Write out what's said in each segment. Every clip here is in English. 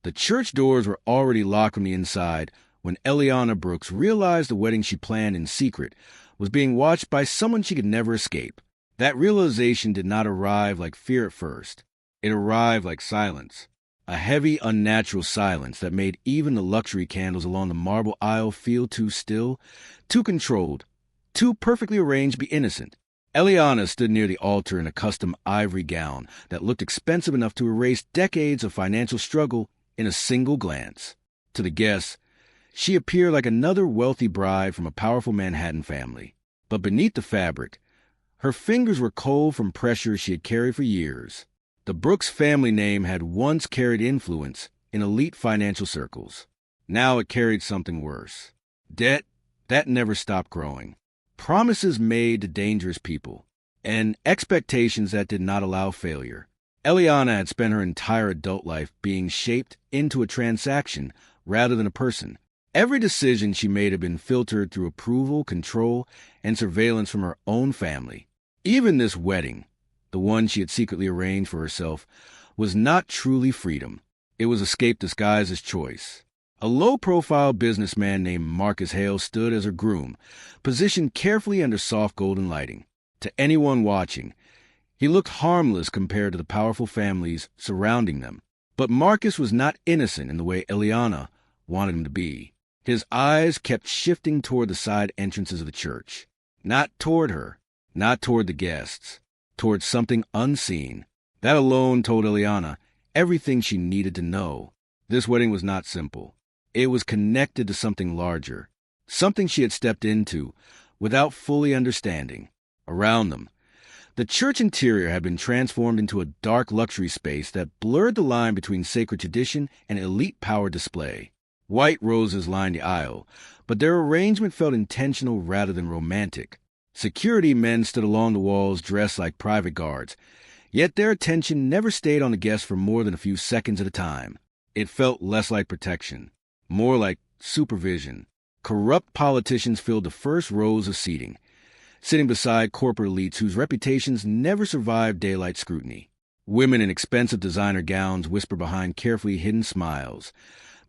The church doors were already locked from the inside when Eliana Brooks realized the wedding she planned in secret was being watched by someone she could never escape. That realization did not arrive like fear at first. It arrived like silence. A heavy, unnatural silence that made even the luxury candles along the marble aisle feel too still, too controlled, too perfectly arranged to be innocent. Eliana stood near the altar in a custom ivory gown that looked expensive enough to erase decades of financial struggle in a single glance. To the guests, she appeared like another wealthy bride from a powerful Manhattan family. But beneath the fabric, her fingers were cold from pressure she had carried for years. The Brooks family name had once carried influence in elite financial circles. Now it carried something worse. Debt that never stopped growing. Promises made to dangerous people. And expectations that did not allow failure. Eliana had spent her entire adult life being shaped into a transaction rather than a person. Every decision she made had been filtered through approval, control, and surveillance from her own family. Even this wedding, the one she had secretly arranged for herself, was not truly freedom. It was escape disguised as choice. A low-profile businessman named Marcus Hale stood as her groom, positioned carefully under soft golden lighting. To anyone watching, he looked harmless compared to the powerful families surrounding them. But Marcus was not innocent in the way Eliana wanted him to be. His eyes kept shifting toward the side entrances of the church. Not toward her, not toward the guests, toward something unseen. That alone told Eliana everything she needed to know. This wedding was not simple. It was connected to something larger, something she had stepped into without fully understanding. Around them, the church interior had been transformed into a dark luxury space that blurred the line between sacred tradition and elite power display. White roses lined the aisle, but their arrangement felt intentional rather than romantic. Security men stood along the walls dressed like private guards, yet their attention never stayed on the guests for more than a few seconds at a time. It felt less like protection, more like supervision. Corrupt politicians filled the first rows of seating, sitting beside corporate elites whose reputations never survived daylight scrutiny. Women in expensive designer gowns whispered behind carefully hidden smiles,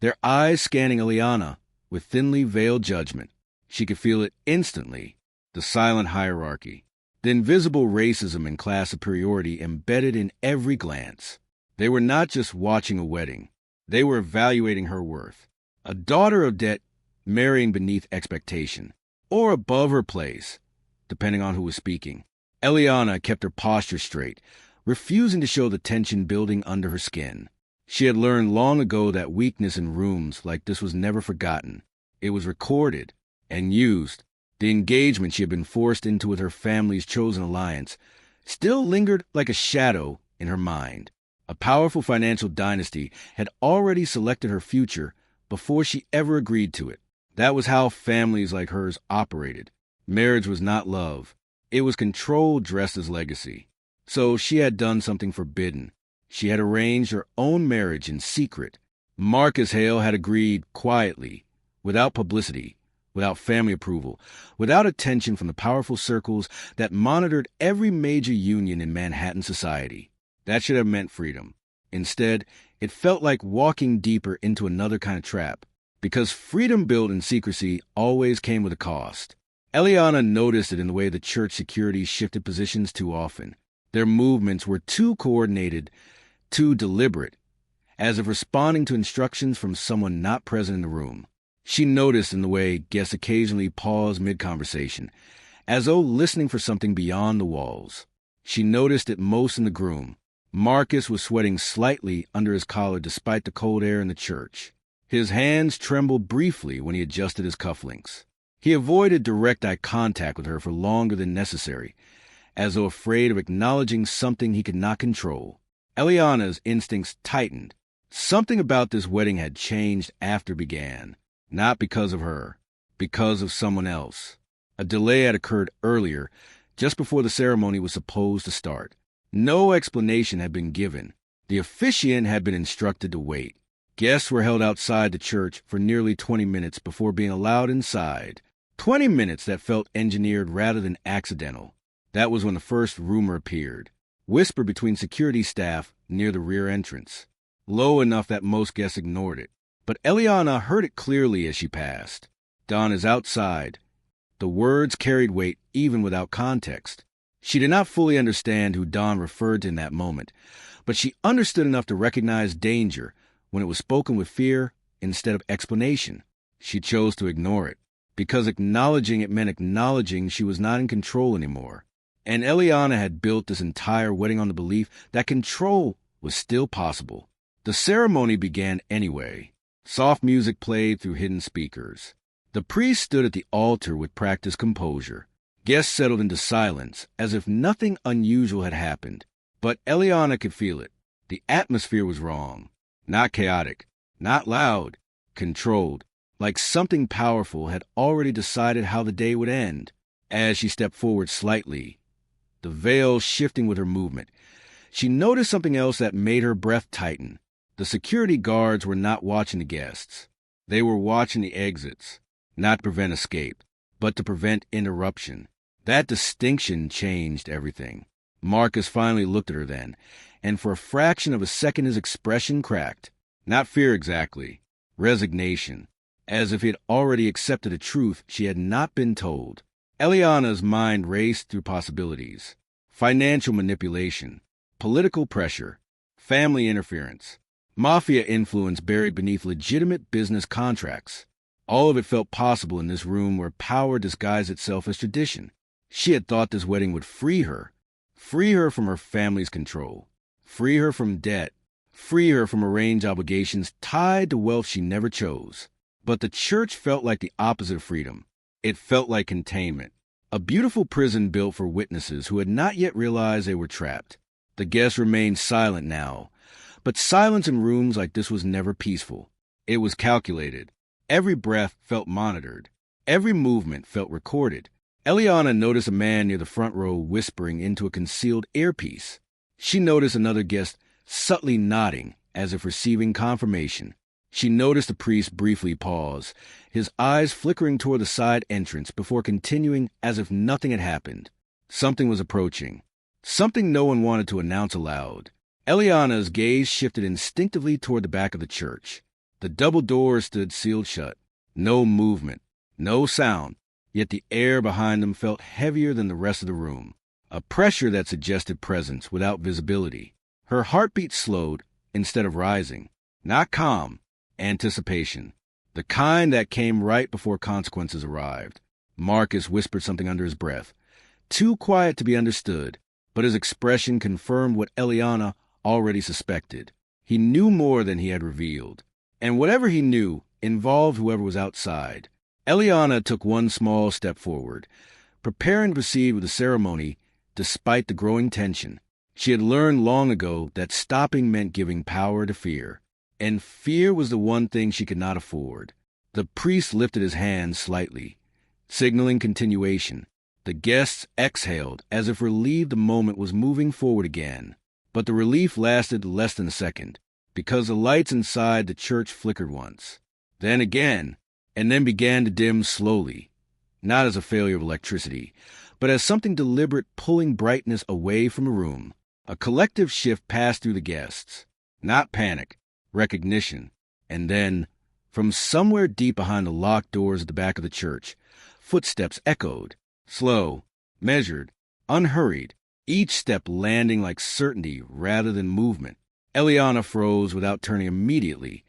their eyes scanning Eliana with thinly veiled judgment. She could feel it instantly, the silent hierarchy, the invisible racism and class superiority embedded in every glance. They were not just watching a wedding. They were evaluating her worth. A daughter of debt marrying beneath expectation, or above her place, depending on who was speaking. Eliana kept her posture straight, refusing to show the tension building under her skin. She had learned long ago that weakness in rooms like this was never forgotten. It was recorded and used. The engagement she had been forced into with her family's chosen alliance still lingered like a shadow in her mind. A powerful financial dynasty had already selected her future before she ever agreed to it. That was how families like hers operated. Marriage was not love. It was control dressed as legacy. So she had done something forbidden. She had arranged her own marriage in secret. Marcus Hale had agreed quietly, without publicity, without family approval, without attention from the powerful circles that monitored every major union in Manhattan society. That should have meant freedom. Instead, it felt like walking deeper into another kind of trap, because freedom built in secrecy always came with a cost. Eliana noticed it in the way the church security shifted positions too often. Their movements were too coordinated, too deliberate, as if responding to instructions from someone not present in the room. She noticed in the way guests occasionally paused mid-conversation, as though listening for something beyond the walls. She noticed it most in the groom. Marcus was sweating slightly under his collar despite the cold air in the church. His hands trembled briefly when he adjusted his cufflinks. He avoided direct eye contact with her for longer than necessary, as though afraid of acknowledging something he could not control. Eliana's instincts tightened. Something about this wedding had changed after it began. Not because of her, because of someone else. A delay had occurred earlier, just before the ceremony was supposed to start. No explanation had been given. The officiant had been instructed to wait. Guests were held outside the church for nearly 20 minutes before being allowed inside. 20 minutes that felt engineered rather than accidental. That was when the first rumor appeared, whispered between security staff near the rear entrance. low enough that most guests ignored it. But Eliana heard it clearly as she passed. "Don is outside." The words carried weight even without context. She did not fully understand who Don referred to in that moment, but she understood enough to recognize danger when it was spoken with fear instead of explanation. She chose to ignore it, because acknowledging it meant acknowledging she was not in control anymore. And Eliana had built this entire wedding on the belief that control was still possible. The ceremony began anyway. Soft music played through hidden speakers. The priest stood at the altar with practiced composure. Guests settled into silence, as if nothing unusual had happened. But Eliana could feel it. The atmosphere was wrong. Not chaotic, not loud, controlled, like something powerful had already decided how the day would end. As she stepped forward slightly, the veil shifting with her movement, she noticed something else that made her breath tighten. The security guards were not watching the guests. They were watching the exits, not to prevent escape, but to prevent interruption. That distinction changed everything. Marcus finally looked at her then, and for a fraction of a second his expression cracked. Not fear exactly, resignation, as if he had already accepted a truth she had not been told. Eliana's mind raced through possibilities. Financial manipulation, political pressure, family interference, mafia influence buried beneath legitimate business contracts. All of it felt possible in this room where power disguised itself as tradition. She had thought this wedding would free her from her family's control, free her from debt, free her from arranged obligations tied to wealth she never chose. But the church felt like the opposite of freedom. It felt like containment, a beautiful prison built for witnesses who had not yet realized they were trapped. The guests remained silent now, but silence in rooms like this was never peaceful. It was calculated. Every breath felt monitored. Every movement felt recorded. Eliana noticed a man near the front row whispering into a concealed earpiece. She noticed another guest subtly nodding as if receiving confirmation. She noticed the priest briefly pause, his eyes flickering toward the side entrance before continuing as if nothing had happened. Something was approaching. Something no one wanted to announce aloud. Eliana's gaze shifted instinctively toward the back of the church. The double doors stood sealed shut. No movement, no sound, yet the air behind them felt heavier than the rest of the room. A pressure that suggested presence without visibility. Her heartbeat slowed instead of rising. Not calm, anticipation. The kind that came right before consequences arrived. Marcus whispered something under his breath. Too quiet to be understood, but his expression confirmed what Eliana already suspected. He knew more than he had revealed. And whatever he knew involved whoever was outside. Eliana took one small step forward, preparing to proceed with the ceremony despite the growing tension. She had learned long ago that stopping meant giving power to fear, and fear was the one thing she could not afford. The priest lifted his hand slightly, signaling continuation. The guests exhaled as if relieved the moment was moving forward again. But the relief lasted less than a second, because the lights inside the church flickered once, then again, and then began to dim slowly, not as a failure of electricity, but as something deliberate pulling brightness away from the room. A collective shift passed through the guests. Not panic, recognition. And then, from somewhere deep behind the locked doors at the back of the church, footsteps echoed, slow, measured, unhurried, each step landing like certainty rather than movement. Eliana froze without turning immediately,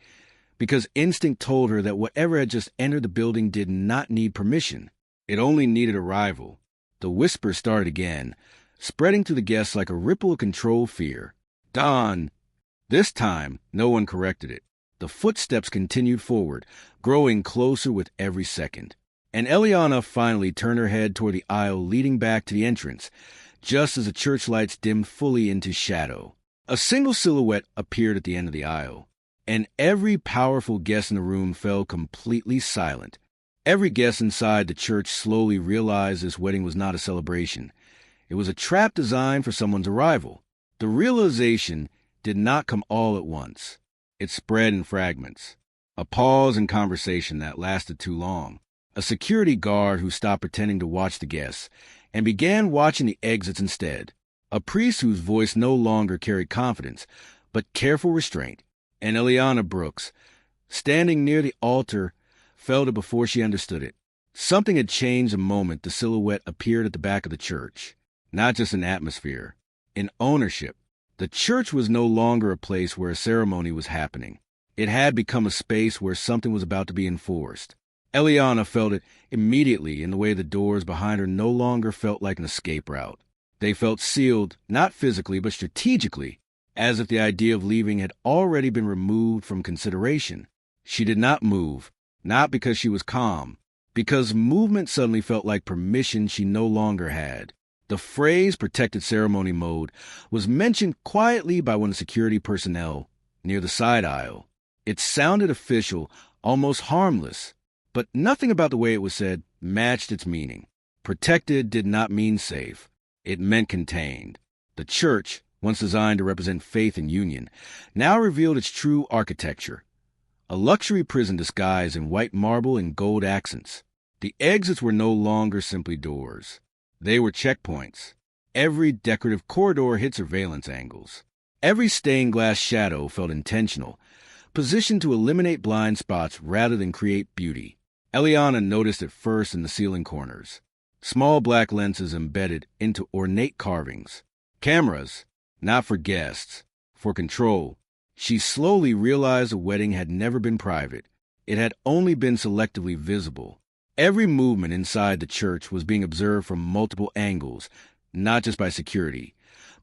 because instinct told her that whatever had just entered the building did not need permission. It only needed arrival. The whisper started again, spreading to the guests like a ripple of controlled fear. Don! This time, no one corrected it. The footsteps continued forward, growing closer with every second. And Eliana finally turned her head toward the aisle leading back to the entrance, just as the church lights dimmed fully into shadow. A single silhouette appeared at the end of the aisle, and every powerful guest in the room fell completely silent. Every guest inside the church slowly realized this wedding was not a celebration. It was a trap designed for someone's arrival. The realization did not come all at once. It spread in fragments. A pause in conversation that lasted too long. A security guard who stopped pretending to watch the guests and began watching the exits instead. A priest whose voice no longer carried confidence, but careful restraint. and Eliana Brooks, standing near the altar, felt it before she understood it. Something had changed the moment the silhouette appeared at the back of the church. Not just an atmosphere, an ownership. The church was no longer a place where a ceremony was happening. It had become a space where something was about to be enforced. Eliana felt it immediately in the way the doors behind her no longer felt like an escape route. They felt sealed, not physically, but strategically, as if the idea of leaving had already been removed from consideration. She did not move, not because she was calm, because movement suddenly felt like permission she no longer had. The phrase protected ceremony mode was mentioned quietly by one of the security personnel near the side aisle. It sounded official, almost harmless, but nothing about the way it was said matched its meaning. Protected did not mean safe. It meant contained. The church, once designed to represent faith and union, now revealed its true architecture. A luxury prison disguised in white marble and gold accents. The exits were no longer simply doors. They were checkpoints. Every decorative corridor hid surveillance angles. Every stained glass shadow felt intentional, positioned to eliminate blind spots rather than create beauty. Eliana noticed it first in the ceiling corners. Small black lenses embedded into ornate carvings. Cameras, not for guests, for control. She slowly realized the wedding had never been private. It had only been selectively visible. Every movement inside the church was being observed from multiple angles, not just by security,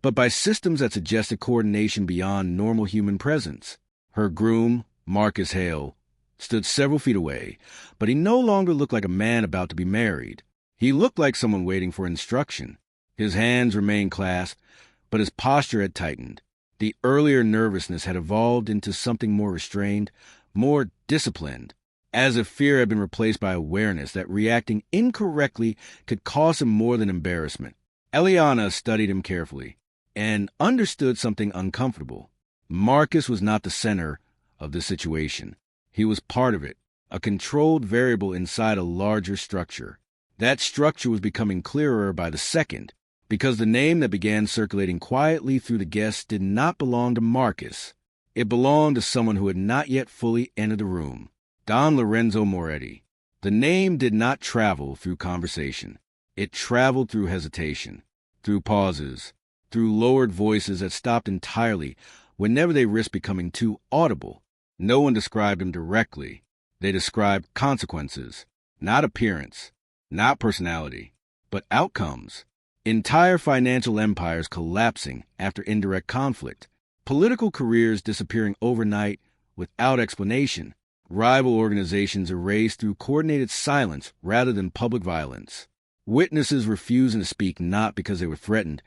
but by systems that suggested coordination beyond normal human presence. Her groom, Marcus Hale, stood several feet away, but he no longer looked like a man about to be married. He looked like someone waiting for instruction. His hands remained clasped, but his posture had tightened. The earlier nervousness had evolved into something more restrained, more disciplined, as if fear had been replaced by awareness that reacting incorrectly could cost him more than embarrassment. Eliana studied him carefully and understood something uncomfortable. Marcus was not the center of the situation. He was part of it, a controlled variable inside a larger structure. That structure was becoming clearer by the second, because the name that began circulating quietly through the guests did not belong to Marcus. It belonged to someone who had not yet fully entered the room. Don Lorenzo Moretti. The name did not travel through conversation. It traveled through hesitation, through pauses, through lowered voices that stopped entirely whenever they risked becoming too audible. No one described him directly. They described consequences, not appearance, not personality, but outcomes. Entire financial empires collapsing after indirect conflict. Political careers disappearing overnight without explanation. Rival organizations erased through coordinated silence rather than public violence. Witnesses refusing to speak not because they were threatened,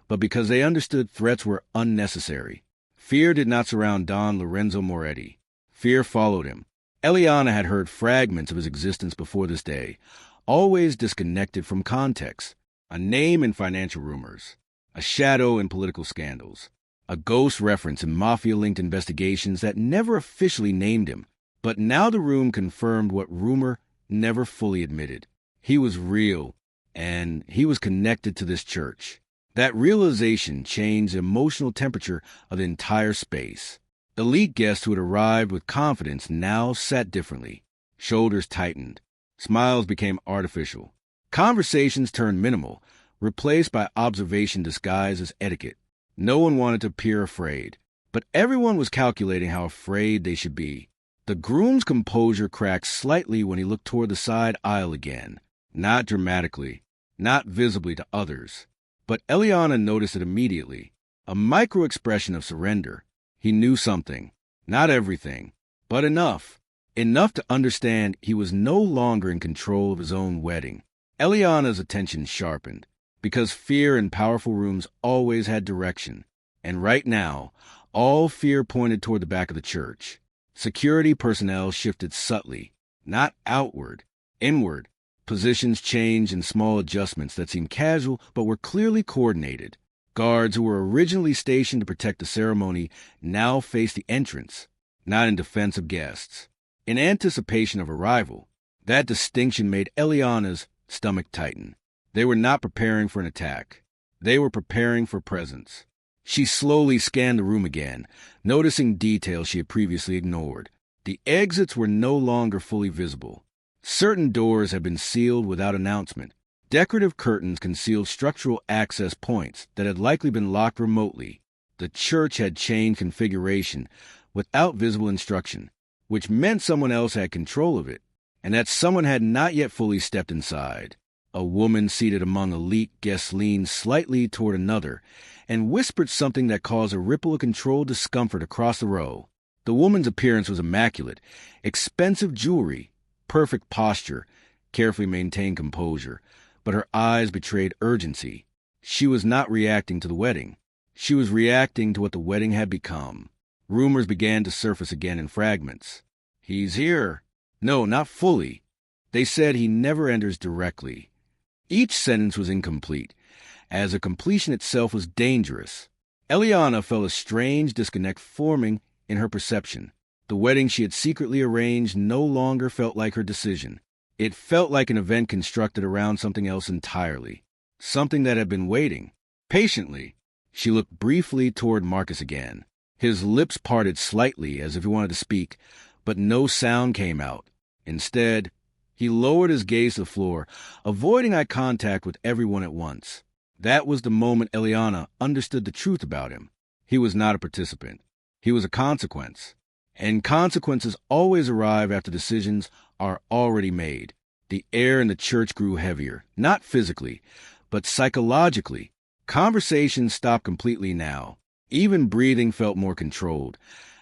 but because they understood threats were unnecessary. Fear did not surround Don Lorenzo Moretti. Fear followed him. Eliana had heard fragments of his existence before this day, always disconnected from context. A name in financial rumors, a shadow in political scandals, a ghost reference in mafia-linked investigations that never officially named him. But now the room confirmed what rumor never fully admitted. He was real, and he was connected to this church. That realization changed the emotional temperature of the entire space. Elite guests who had arrived with confidence now sat differently. Shoulders tightened. Smiles became artificial. Conversations turned minimal, replaced by observation disguised as etiquette. No one wanted to appear afraid, but everyone was calculating how afraid they should be. The groom's composure cracked slightly when he looked toward the side aisle again. Not dramatically, not visibly to others. But Eliana noticed it immediately. A micro-expression of surrender. He knew something. Not everything, but enough. Enough to understand he was no longer in control of his own wedding. Eliana's attention sharpened, because fear in powerful rooms always had direction. And right now, all fear pointed toward the back of the church. Security personnel shifted subtly, not outward, inward. Positions changed in small adjustments that seemed casual but were clearly coordinated. Guards who were originally stationed to protect the ceremony now faced the entrance, not in defense of guests, in anticipation of arrival. That distinction made Eliana's stomach tighten. They were not preparing for an attack. They were preparing for presence. She slowly scanned the room again, noticing details she had previously ignored. The exits were no longer fully visible. Certain doors had been sealed without announcement. Decorative curtains concealed structural access points that had likely been locked remotely. The church had changed configuration without visible instruction, which meant someone else had control of it, and that someone had not yet fully stepped inside. A woman seated among elite guests leaned slightly toward another and whispered something that caused a ripple of controlled discomfort across the row. The woman's appearance was immaculate. Expensive jewelry, perfect posture, carefully maintained composure, but her eyes betrayed urgency. She was not reacting to the wedding. She was reacting to what the wedding had become. Rumors began to surface again in fragments. "He's here." "No, not fully." They said he never enters directly. Each sentence was incomplete, as the completion itself was dangerous. Eliana felt a strange disconnect forming in her perception. The wedding she had secretly arranged no longer felt like her decision. It felt like an event constructed around something else entirely, something that had been waiting. Patiently, she looked briefly toward Marcus again. His lips parted slightly as if he wanted to speak, but no sound came out. Instead, he lowered his gaze to the floor, avoiding eye contact with everyone at once. That was the moment Eliana understood the truth about him. He was not a participant. He was a consequence. And consequences always arrive after decisions are already made. The air in the church grew heavier, not physically, but psychologically. Conversations stopped completely now. Even breathing felt more controlled,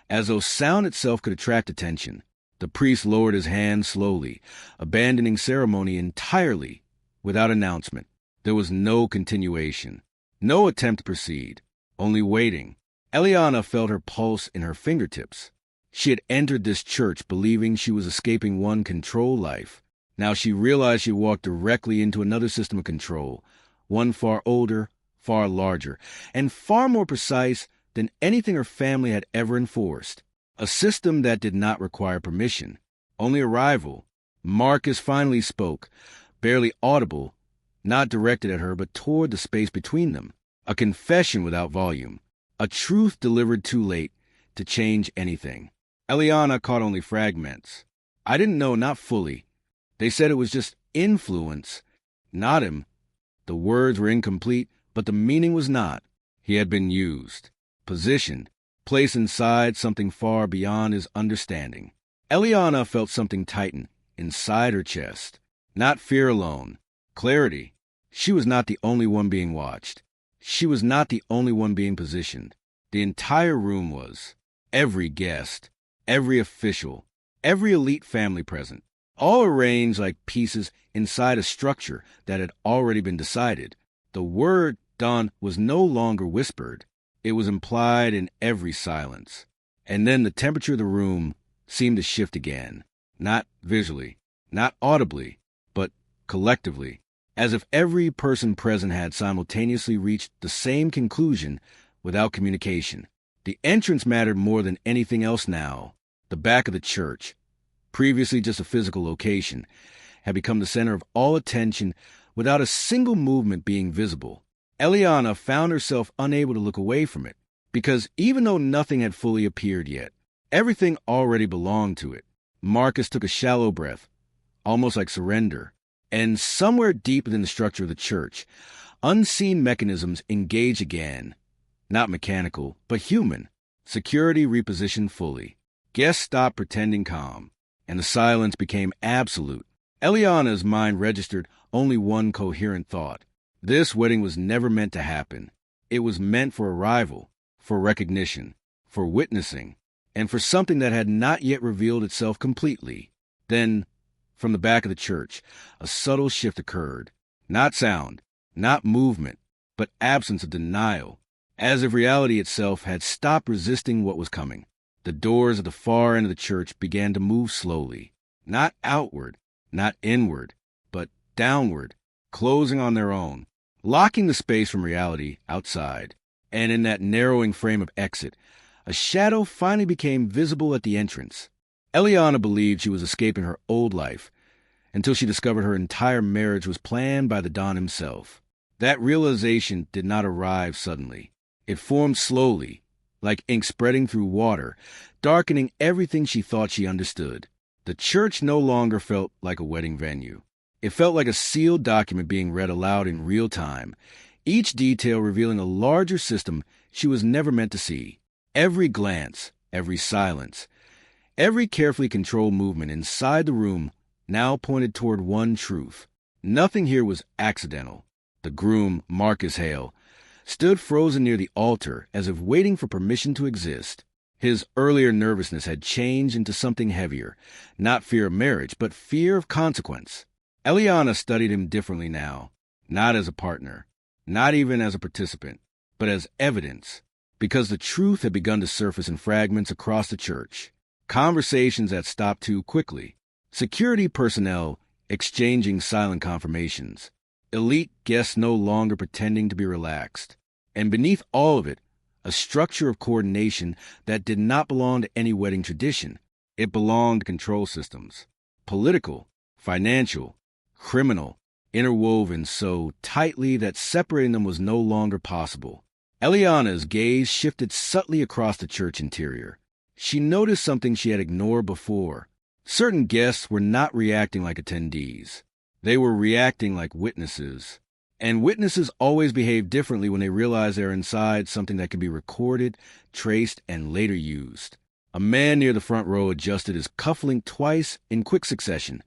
as though sound itself could attract attention. The priest lowered his hand slowly, abandoning ceremony entirely without announcement. There was no continuation, no attempt to proceed, only waiting. Eliana felt her pulse in her fingertips. She had entered this church believing she was escaping one control life. Now she realized she walked directly into another system of control, one far older, far larger, and far more precise than anything her family had ever enforced. A system that did not require permission, only arrival. Marcus finally spoke, barely audible, not directed at her but toward the space between them. A confession without volume, a truth delivered too late to change anything. Eliana caught only fragments. "I didn't know, not fully. They said it was just influence, not him." The words were incomplete, but the meaning was not. He had been used, positioned, placed inside something far beyond his understanding. Eliana felt something tighten inside her chest. Not fear alone, clarity. She was not the only one being watched. She was not the only one being positioned. The entire room was. Every guest, every official, every elite family present, all arranged like pieces inside a structure that had already been decided. The word done was no longer whispered. It was implied in every silence. And then the temperature of the room seemed to shift again, not visually, not audibly, but collectively, as if every person present had simultaneously reached the same conclusion without communication. The entrance mattered more than anything else now. The back of the church, previously just a physical location, had become the center of all attention without a single movement being visible. Eliana found herself unable to look away from it, because even though nothing had fully appeared yet, everything already belonged to it. Marcus took a shallow breath, almost like surrender, and somewhere deep within the structure of the church, unseen mechanisms engaged again. Not mechanical, but human. Security repositioned fully. Guests stopped pretending calm, and the silence became absolute. Eliana's mind registered only one coherent thought. This wedding was never meant to happen. It was meant for arrival, for recognition, for witnessing, and for something that had not yet revealed itself completely. Then, from the back of the church, a subtle shift occurred. Not sound, not movement, but absence of denial, as if reality itself had stopped resisting what was coming. The doors at the far end of the church began to move slowly, not outward, not inward, but downward, closing on their own, locking the space from reality outside. And in that narrowing frame of exit, a shadow finally became visible at the entrance. Eliana believed she was escaping her old life, until she discovered her entire marriage was planned by the Don himself. That realization did not arrive suddenly. It formed slowly, like ink spreading through water, darkening everything she thought she understood. The church no longer felt like a wedding venue. It felt like a sealed document being read aloud in real time, each detail revealing a larger system she was never meant to see. Every glance, every silence, every carefully controlled movement inside the room now pointed toward one truth. Nothing here was accidental. The groom, Marcus Hale, stood frozen near the altar as if waiting for permission to exist. His earlier nervousness had changed into something heavier, not fear of marriage, but fear of consequence. Eliana studied him differently now, not as a partner, not even as a participant, but as evidence, because the truth had begun to surface in fragments across the church. Conversations had stopped too quickly. Security personnel exchanging silent confirmations. Elite guests no longer pretending to be relaxed. And beneath all of it, a structure of coordination that did not belong to any wedding tradition. It belonged to control systems. Political, financial, criminal, interwoven so tightly that separating them was no longer possible. Eliana's gaze shifted subtly across the church interior. She noticed something she had ignored before. Certain guests were not reacting like attendees. They were reacting like witnesses. And witnesses always behave differently when they realize they're inside something that can be recorded, traced, and later used. A man near the front row adjusted his cufflink twice in quick succession,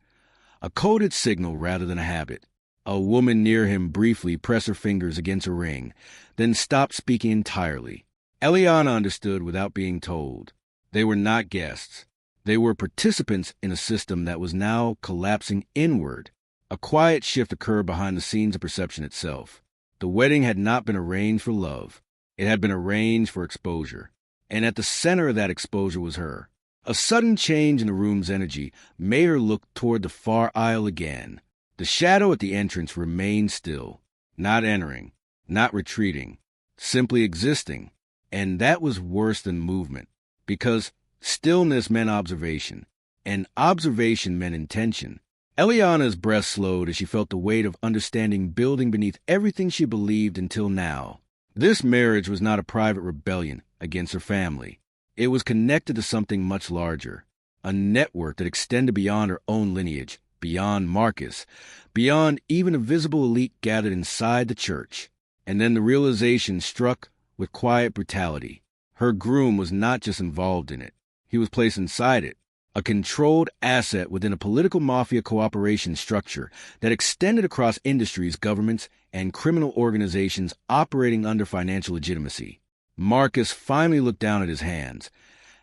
a coded signal rather than a habit. A woman near him briefly pressed her fingers against a ring, then stopped speaking entirely. Eliana understood without being told. They were not guests. They were participants in a system that was now collapsing inward. A quiet shift occurred behind the scenes of perception itself. The wedding had not been arranged for love. It had been arranged for exposure. And at the center of that exposure was her. A sudden change in the room's energy made her look toward the far aisle again. The shadow at the entrance remained still, not entering, not retreating, simply existing. And that was worse than movement, because stillness meant observation, and observation meant intention. Eliana's breath slowed as she felt the weight of understanding building beneath everything she believed until now. This marriage was not a private rebellion against her family. It was connected to something much larger, a network that extended beyond her own lineage, beyond Marcus, beyond even a visible elite gathered inside the church. And then the realization struck with quiet brutality. Her groom was not just involved in it. He was placed inside it, a controlled asset within a political mafia cooperation structure that extended across industries, governments, and criminal organizations operating under financial legitimacy. Marcus finally looked down at his hands,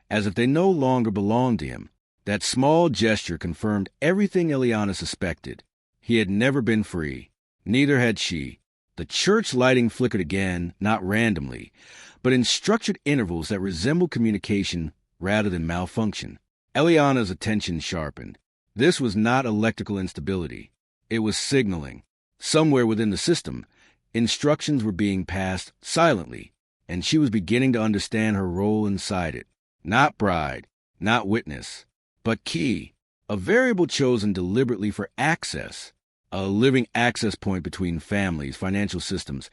as if they no longer belonged to him. That small gesture confirmed everything Eliana suspected. He had never been free. Neither had she. The church lighting flickered again, not randomly, but in structured intervals that resembled communication rather than malfunction. Eliana's attention sharpened. This was not electrical instability. It was signaling. Somewhere within the system, instructions were being passed silently, and she was beginning to understand her role inside it. Not bride, not witness, but key, a variable chosen deliberately for access, a living access point between families, financial systems,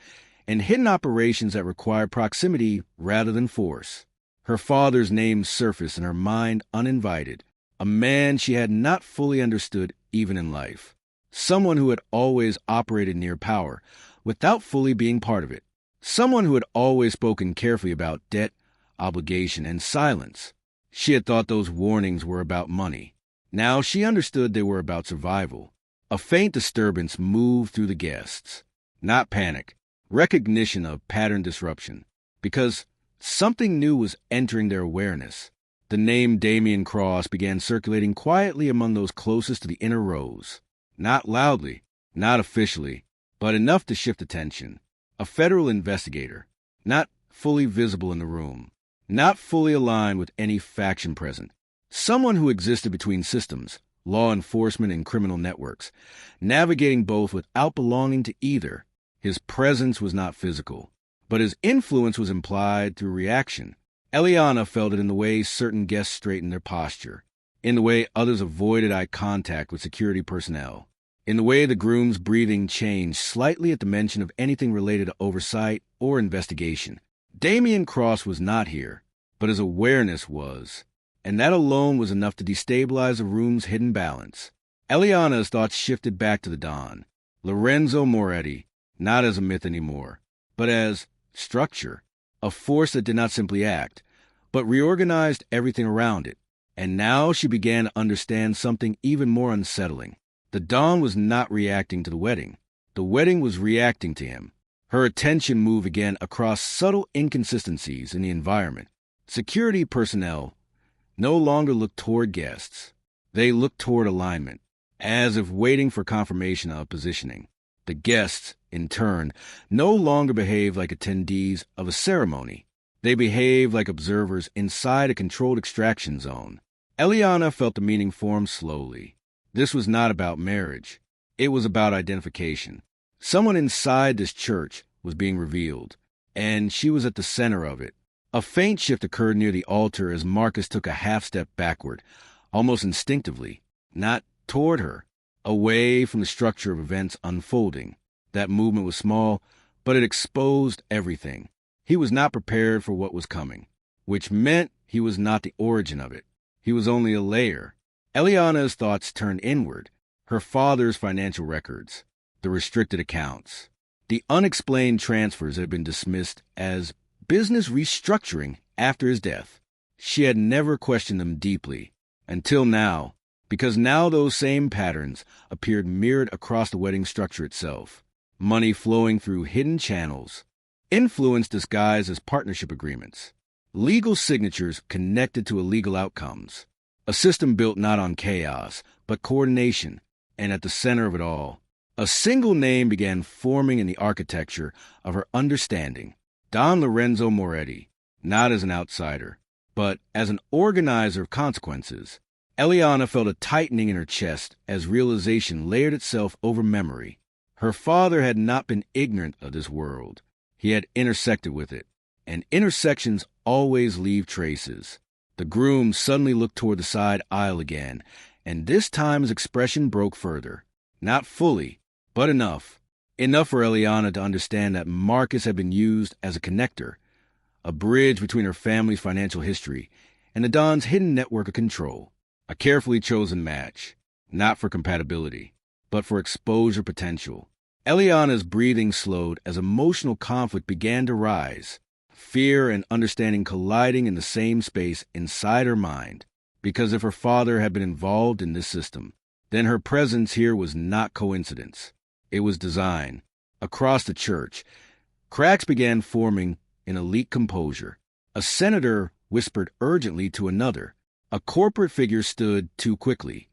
and hidden operations that required proximity rather than force. Her father's name surfaced in her mind uninvited, a man she had not fully understood even in life, someone who had always operated near power without fully being part of it, someone who had always spoken carefully about debt, obligation, and silence. She had thought those warnings were about money. Now she understood they were about survival. A faint disturbance moved through the guests. Not panic, recognition of pattern disruption, because something new was entering their awareness. The name Damian Cross began circulating quietly among those closest to the inner rows. Not loudly, not officially, but enough to shift attention. A federal investigator, not fully visible in the room, not fully aligned with any faction present. Someone who existed between systems, law enforcement and criminal networks, navigating both without belonging to either. His presence was not physical, but his influence was implied through reaction. Eliana felt it in the way certain guests straightened their posture, in the way others avoided eye contact with security personnel, in the way the groom's breathing changed slightly at the mention of anything related to oversight or investigation. Damian Cross was not here, but his awareness was, and that alone was enough to destabilize the room's hidden balance. Eliana's thoughts shifted back to the Don, Lorenzo Moretti, not as a myth anymore, but as structure, a force that did not simply act, but reorganized everything around it. And now she began to understand something even more unsettling. The Don was not reacting to the wedding. The wedding was reacting to him. Her attention moved again across subtle inconsistencies in the environment. Security personnel no longer looked toward guests. They looked toward alignment, as if waiting for confirmation of positioning. The guests, in turn, no longer behaved like attendees of a ceremony. They behaved like observers inside a controlled extraction zone. Eliana felt the meaning form slowly. This was not about marriage. It was about identification. Someone inside this church was being revealed, and she was at the center of it. A faint shift occurred near the altar as Marcus took a half-step backward, almost instinctively, not toward her, away from the structure of events unfolding. That movement was small, but it exposed everything. He was not prepared for what was coming, which meant he was not the origin of it. He was only a layer. Eliana's thoughts turned inward, her father's financial records, the restricted accounts, the unexplained transfers that had been dismissed as business restructuring after his death. She had never questioned them deeply, until now, because now those same patterns appeared mirrored across the wedding structure itself. Money flowing through hidden channels, influence disguised as partnership agreements, legal signatures connected to illegal outcomes, a system built not on chaos, but coordination, and at the center of it all, a single name began forming in the architecture of her understanding. Don Lorenzo Moretti, not as an outsider, but as an organizer of consequences. Eliana felt a tightening in her chest as realization layered itself over memory. Her father had not been ignorant of this world. He had intersected with it, and intersections always leave traces. The groom suddenly looked toward the side aisle again, and this time his expression broke further. Not fully, but enough. Enough for Eliana to understand that Marcus had been used as a connector, a bridge between her family's financial history and the Don's hidden network of control. A carefully chosen match, not for compatibility, but for exposure potential. Eliana's breathing slowed as emotional conflict began to rise, fear and understanding colliding in the same space inside her mind. Because if her father had been involved in this system, then her presence here was not coincidence. It was design. Across the church, cracks began forming in elite composure. A senator whispered urgently to another. A corporate figure stood too quickly,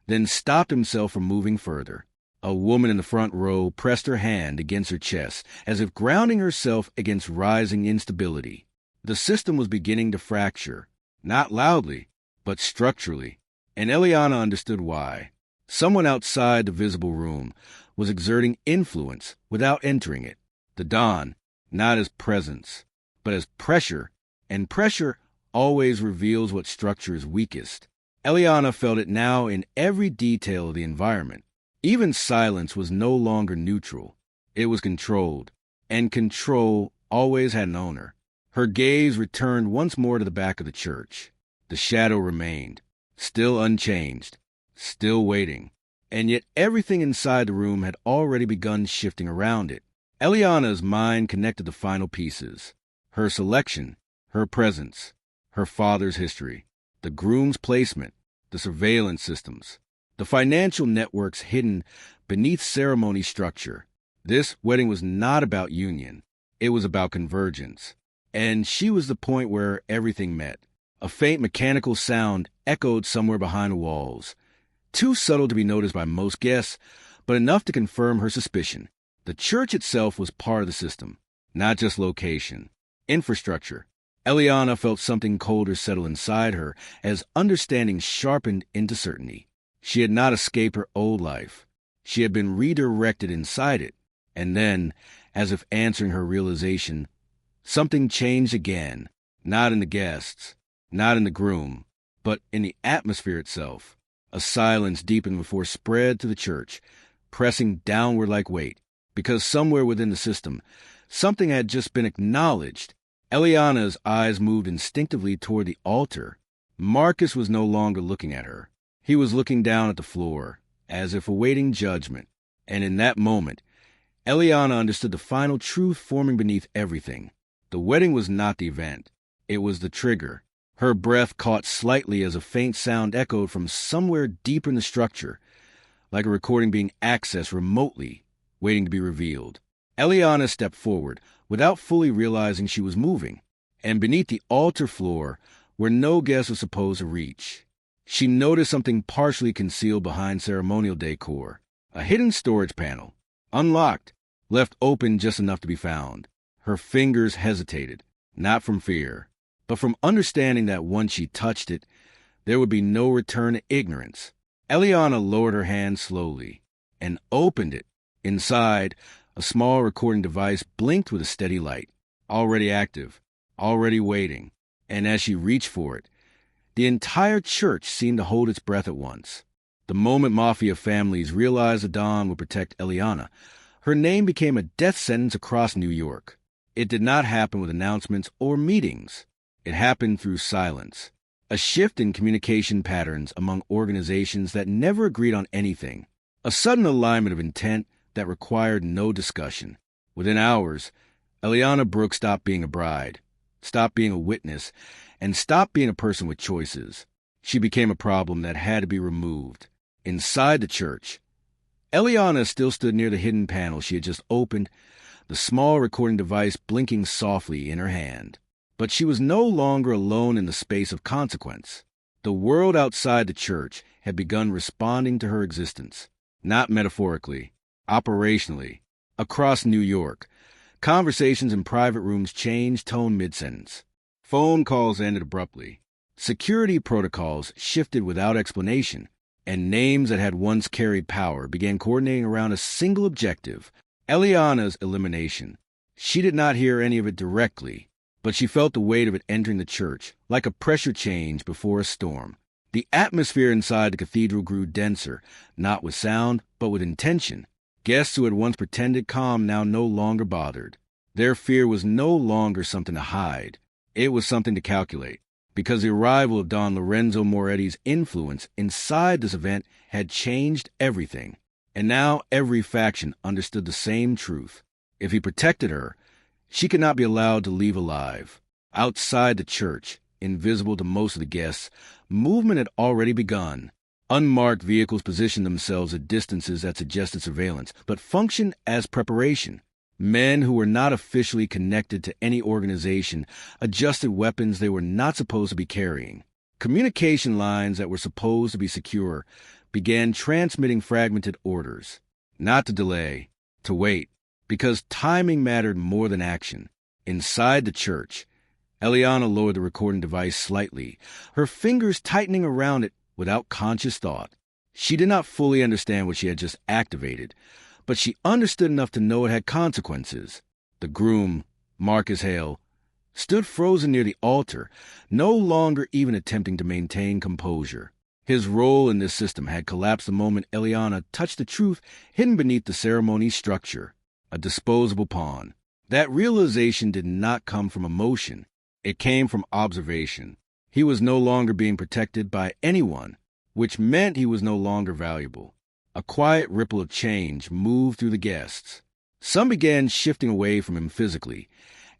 then stopped himself from moving further. A woman in the front row pressed her hand against her chest, as if grounding herself against rising instability. The system was beginning to fracture, not loudly, but structurally, and Eliana understood why. Someone outside the visible room was exerting influence without entering it. The Don, not as presence, but as pressure, and pressure always reveals what structure is weakest. Eliana felt it now in every detail of the environment. Even silence was no longer neutral. It was controlled, and control always had an owner. Her gaze returned once more to the back of the church. The shadow remained, still unchanged, still waiting, and yet everything inside the room had already begun shifting around it. Eliana's mind connected the final pieces. Her selection, her presence, her father's history, the groom's placement, the surveillance systems, the financial networks hidden beneath ceremony structure. This wedding was not about union. It was about convergence. And she was the point where everything met. A faint mechanical sound echoed somewhere behind the walls, too subtle to be noticed by most guests, but enough to confirm her suspicion. The church itself was part of the system, not just location, infrastructure. Eliana felt something colder settle inside her as understanding sharpened into certainty. She had not escaped her old life. She had been redirected inside it. And then, as if answering her realization, something changed again, not in the guests, not in the groom, but in the atmosphere itself. A silence deepened before spread to the church, pressing downward like weight, because somewhere within the system, something had just been acknowledged, Eliana's eyes moved instinctively toward the altar. Marcus was no longer looking at her. He was looking down at the floor, as if awaiting judgment. And in that moment, Eliana understood the final truth forming beneath everything. The wedding was not the event. It was the trigger. Her breath caught slightly as a faint sound echoed from somewhere deep in the structure, like a recording being accessed remotely, waiting to be revealed. Eliana stepped forward, without fully realizing she was moving, and beneath the altar floor, where no guest was supposed to reach, she noticed something partially concealed behind ceremonial decor, a hidden storage panel, unlocked, left open just enough to be found. Her fingers hesitated, not from fear, but from understanding that once she touched it, there would be no return to ignorance. Eliana lowered her hand slowly and opened it. Inside, a small recording device blinked with a steady light, already active, already waiting, and as she reached for it, the entire church seemed to hold its breath at once. The moment Mafia families realized the Dawn would protect Eliana, her name became a death sentence across New York. It did not happen with announcements or meetings. It happened through silence, a shift in communication patterns among organizations that never agreed on anything, a sudden alignment of intent that required no discussion. Within hours, Eliana Brooks stopped being a bride, stopped being a witness, and stopped being a person with choices. She became a problem that had to be removed. Inside the church, Eliana still stood near the hidden panel she had just opened, the small recording device blinking softly in her hand. But she was no longer alone in the space of consequence. The world outside the church had begun responding to her existence, not metaphorically, operationally. Across New York, conversations in private rooms changed tone mid-sentence. Phone calls ended abruptly. Security protocols shifted without explanation, and names that had once carried power began coordinating around a single objective, Eliana's elimination. She did not hear any of it directly, but she felt the weight of it entering the church, like a pressure change before a storm. The atmosphere inside the cathedral grew denser, not with sound, but with intention. Guests who had once pretended calm now no longer bothered. Their fear was no longer something to hide. It was something to calculate, because the arrival of Don Lorenzo Moretti's influence inside this event had changed everything. And now every faction understood the same truth. If he protected her, she could not be allowed to leave alive. Outside the church, invisible to most of the guests, movement had already begun. Unmarked vehicles positioned themselves at distances that suggested surveillance, but functioned as preparation. Men who were not officially connected to any organization adjusted weapons they were not supposed to be carrying. Communication lines that were supposed to be secure began transmitting fragmented orders. Not to delay, to wait, because timing mattered more than action. Inside the church, Eliana lowered the recording device slightly, her fingers tightening around it without conscious thought. She did not fully understand what she had just activated, but she understood enough to know it had consequences. The groom, Marcus Hale, stood frozen near the altar, no longer even attempting to maintain composure. His role in this system had collapsed the moment Eliana touched the truth hidden beneath the ceremony's structure, a disposable pawn. That realization did not come from emotion. It came from observation. He was no longer being protected by anyone, which meant he was no longer valuable. A quiet ripple of change moved through the guests. Some began shifting away from him physically,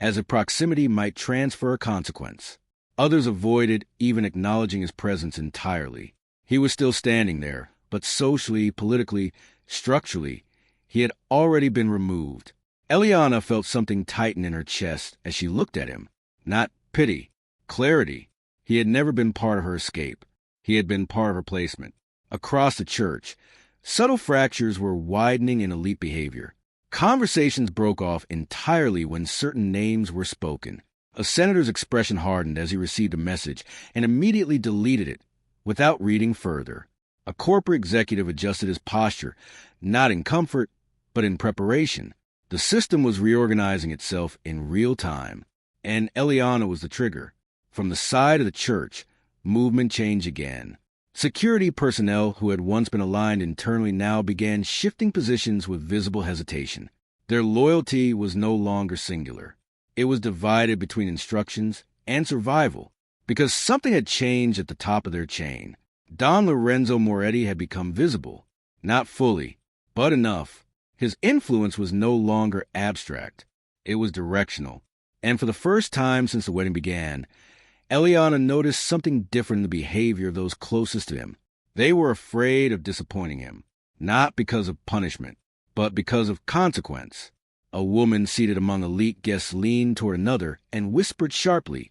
as if proximity might transfer a consequence. Others avoided even acknowledging his presence entirely. He was still standing there, but socially, politically, structurally, he had already been removed. Eliana felt something tighten in her chest as she looked at him. Not pity, clarity. He had never been part of her escape. He had been part of her placement. Across the church, subtle fractures were widening in elite behavior. Conversations broke off entirely when certain names were spoken. A senator's expression hardened as he received a message and immediately deleted it without reading further. A corporate executive adjusted his posture, not in comfort, but in preparation. The system was reorganizing itself in real time, and Eliana was the trigger. From the side of the church, movement changed again. Security personnel who had once been aligned internally now began shifting positions with visible hesitation. Their loyalty was no longer singular. It was divided between instructions and survival, because something had changed at the top of their chain. Don Lorenzo Moretti had become visible, not fully, but enough. His influence was no longer abstract. It was directional. And for the first time since the wedding began, Eliana noticed something different in the behavior of those closest to him. They were afraid of disappointing him, not because of punishment, but because of consequence. A woman seated among elite guests leaned toward another and whispered sharply,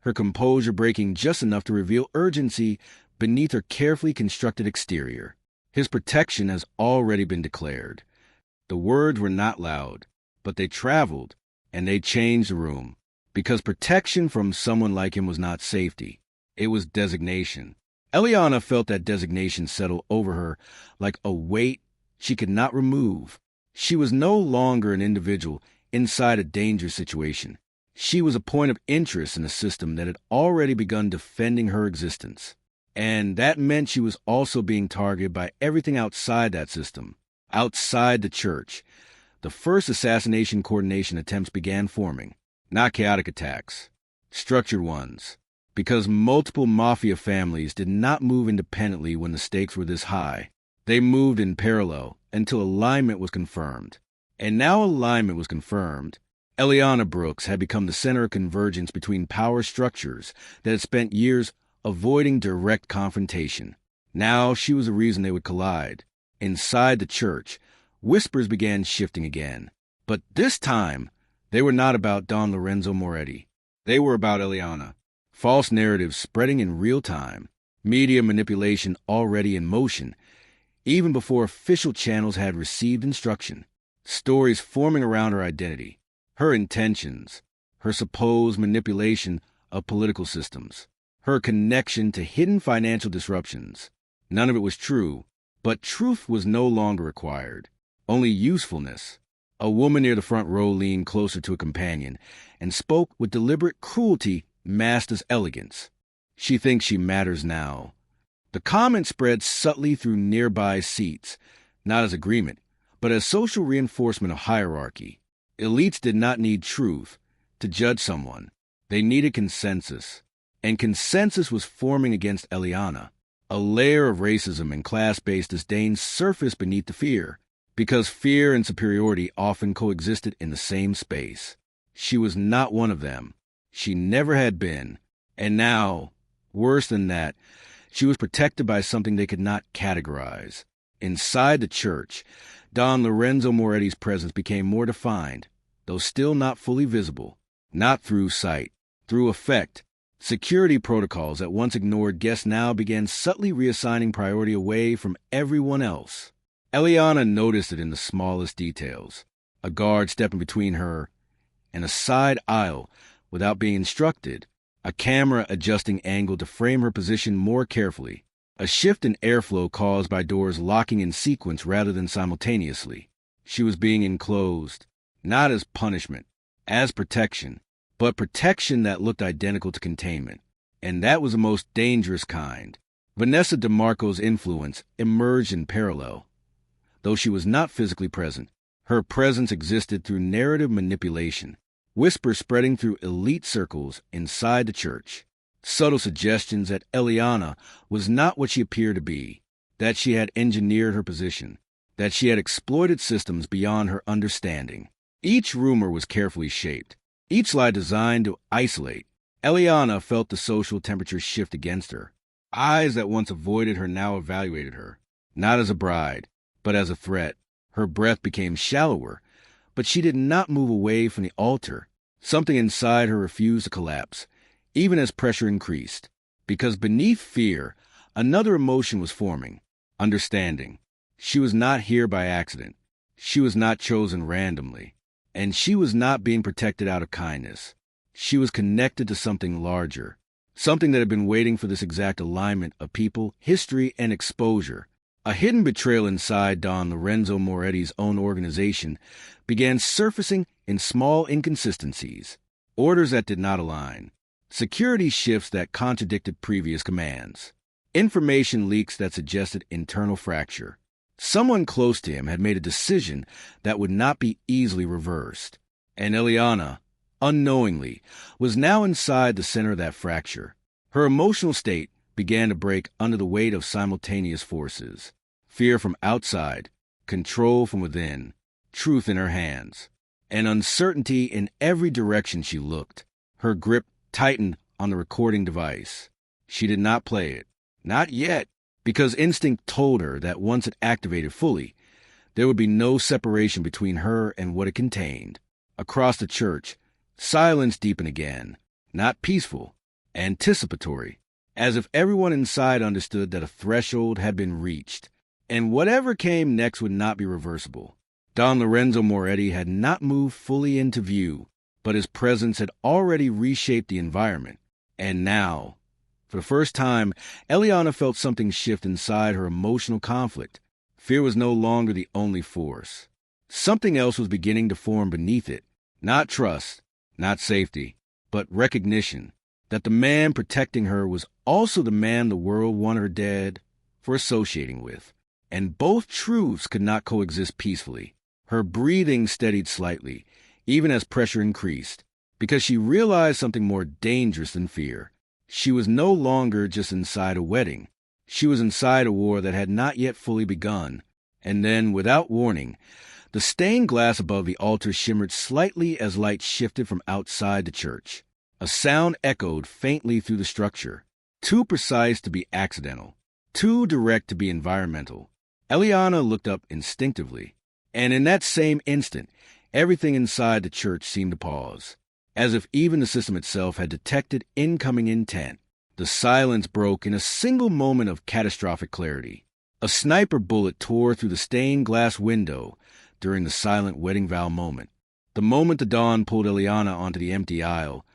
her composure breaking just enough to reveal urgency beneath her carefully constructed exterior. His protection has already been declared. The words were not loud, but they traveled, and they changed the room. Because protection from someone like him was not safety. It was designation. Eliana felt that designation settle over her like a weight she could not remove. She was no longer an individual inside a dangerous situation. She was a point of interest in a system that had already begun defending her existence. And that meant she was also being targeted by everything outside that system, outside the church. The first assassination coordination attempts began forming, not chaotic attacks, structured ones, because multiple mafia families did not move independently when the stakes were this high. They moved in parallel until alignment was confirmed. And now alignment was confirmed. Eliana Brooks had become the center of convergence between power structures that had spent years avoiding direct confrontation. Now she was the reason they would collide. Inside the church, whispers began shifting again. But this time, they were not about Don Lorenzo Moretti. They were about Eliana. False narratives spreading in real time. Media manipulation already in motion, even before official channels had received instruction. Stories forming around her identity, her intentions, her supposed manipulation of political systems, her connection to hidden financial disruptions. None of it was true, but truth was no longer required. Only usefulness. A woman near the front row leaned closer to a companion and spoke with deliberate cruelty masked as elegance. She thinks she matters now. The comment spread subtly through nearby seats, not as agreement, but as social reinforcement of hierarchy. Elites did not need truth to judge someone. They needed consensus. And consensus was forming against Eliana. A layer of racism and class-based disdain surfaced beneath the fear, because fear and superiority often coexisted in the same space. She was not one of them. She never had been. And now, worse than that, she was protected by something they could not categorize. Inside the church, Don Lorenzo Moretti's presence became more defined, though still not fully visible. Not through sight, through effect. Security protocols that once ignored guests now began subtly reassigning priority away from everyone else. Eliana noticed it in the smallest details. A guard stepping between her and a side aisle without being instructed. A camera adjusting angle to frame her position more carefully. A shift in airflow caused by doors locking in sequence rather than simultaneously. She was being enclosed, not as punishment, as protection, but protection that looked identical to containment. And that was the most dangerous kind. Vanessa DeMarco's influence emerged in parallel. Though she was not physically present, her presence existed through narrative manipulation, whispers spreading through elite circles inside the church, subtle suggestions that Eliana was not what she appeared to be, that she had engineered her position, that she had exploited systems beyond her understanding. Each rumor was carefully shaped, each lie designed to isolate. Eliana felt the social temperature shift against her. Eyes that once avoided her now evaluated her, not as a bride, but as a threat. Her breath became shallower, but she did not move away from the altar. Something inside her refused to collapse, even as pressure increased. Because beneath fear, another emotion was forming, understanding. She was not here by accident. She was not chosen randomly. And she was not being protected out of kindness. She was connected to something larger, something that had been waiting for this exact alignment of people, history, and exposure. A hidden betrayal inside Don Lorenzo Moretti's own organization began surfacing in small inconsistencies, orders that did not align, security shifts that contradicted previous commands, information leaks that suggested internal fracture. Someone close to him had made a decision that would not be easily reversed. And Eliana, unknowingly, was now inside the center of that fracture. Her emotional state began to break under the weight of simultaneous forces: fear from outside, control from within, truth in her hands, and uncertainty in every direction she looked. Her grip tightened on the recording device. She did not play it. Not yet, because instinct told her that once it activated fully, there would be no separation between her and what it contained. Across the church, silence deepened again, not peaceful, anticipatory, as if everyone inside understood that a threshold had been reached, and whatever came next would not be reversible. Don Lorenzo Moretti had not moved fully into view, but his presence had already reshaped the environment. And now, for the first time, Eliana felt something shift inside her emotional conflict. Fear was no longer the only force. Something else was beginning to form beneath it. Not trust, not safety, but recognition that the man protecting her was also the man the world wanted her dead for associating with. And both truths could not coexist peacefully. Her breathing steadied slightly, even as pressure increased, because she realized something more dangerous than fear. She was no longer just inside a wedding. She was inside a war that had not yet fully begun. And then, without warning, the stained glass above the altar shimmered slightly as light shifted from outside the church. A sound echoed faintly through the structure, too precise to be accidental, too direct to be environmental. Eliana looked up instinctively, and in that same instant, everything inside the church seemed to pause, as if even the system itself had detected incoming intent. The silence broke in a single moment of catastrophic clarity. A sniper bullet tore through the stained glass window during the silent wedding vow moment. The moment the dawn pulled Eliana onto the empty aisle,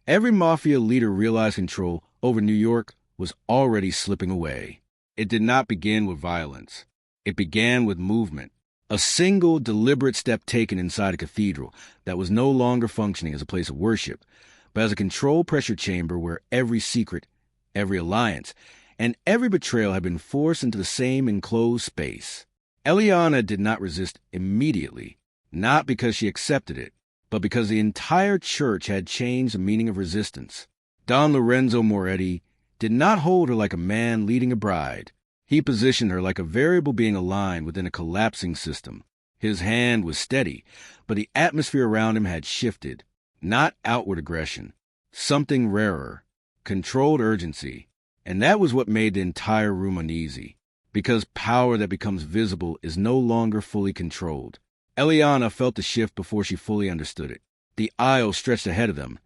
every mafia leader realized control over New York was already slipping away. It did not begin with violence. It began with movement. A single, deliberate step taken inside a cathedral that was no longer functioning as a place of worship, but as a control pressure chamber where every secret, every alliance, and every betrayal had been forced into the same enclosed space. Eliana did not resist immediately, not because she accepted it, but because the entire church had changed the meaning of resistance. Don Lorenzo Moretti did not hold her like a man leading a bride. He positioned her like a variable being aligned within a collapsing system. His hand was steady, but the atmosphere around him had shifted. Not outward aggression, something rarer, controlled urgency. And that was what made the entire room uneasy, because power that becomes visible is no longer fully controlled. Eliana felt the shift before she fully understood it. The aisle stretched ahead of them,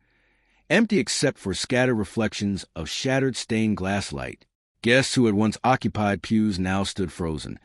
empty except for scattered reflections of shattered stained glass light. Guests who had once occupied pews now stood frozen,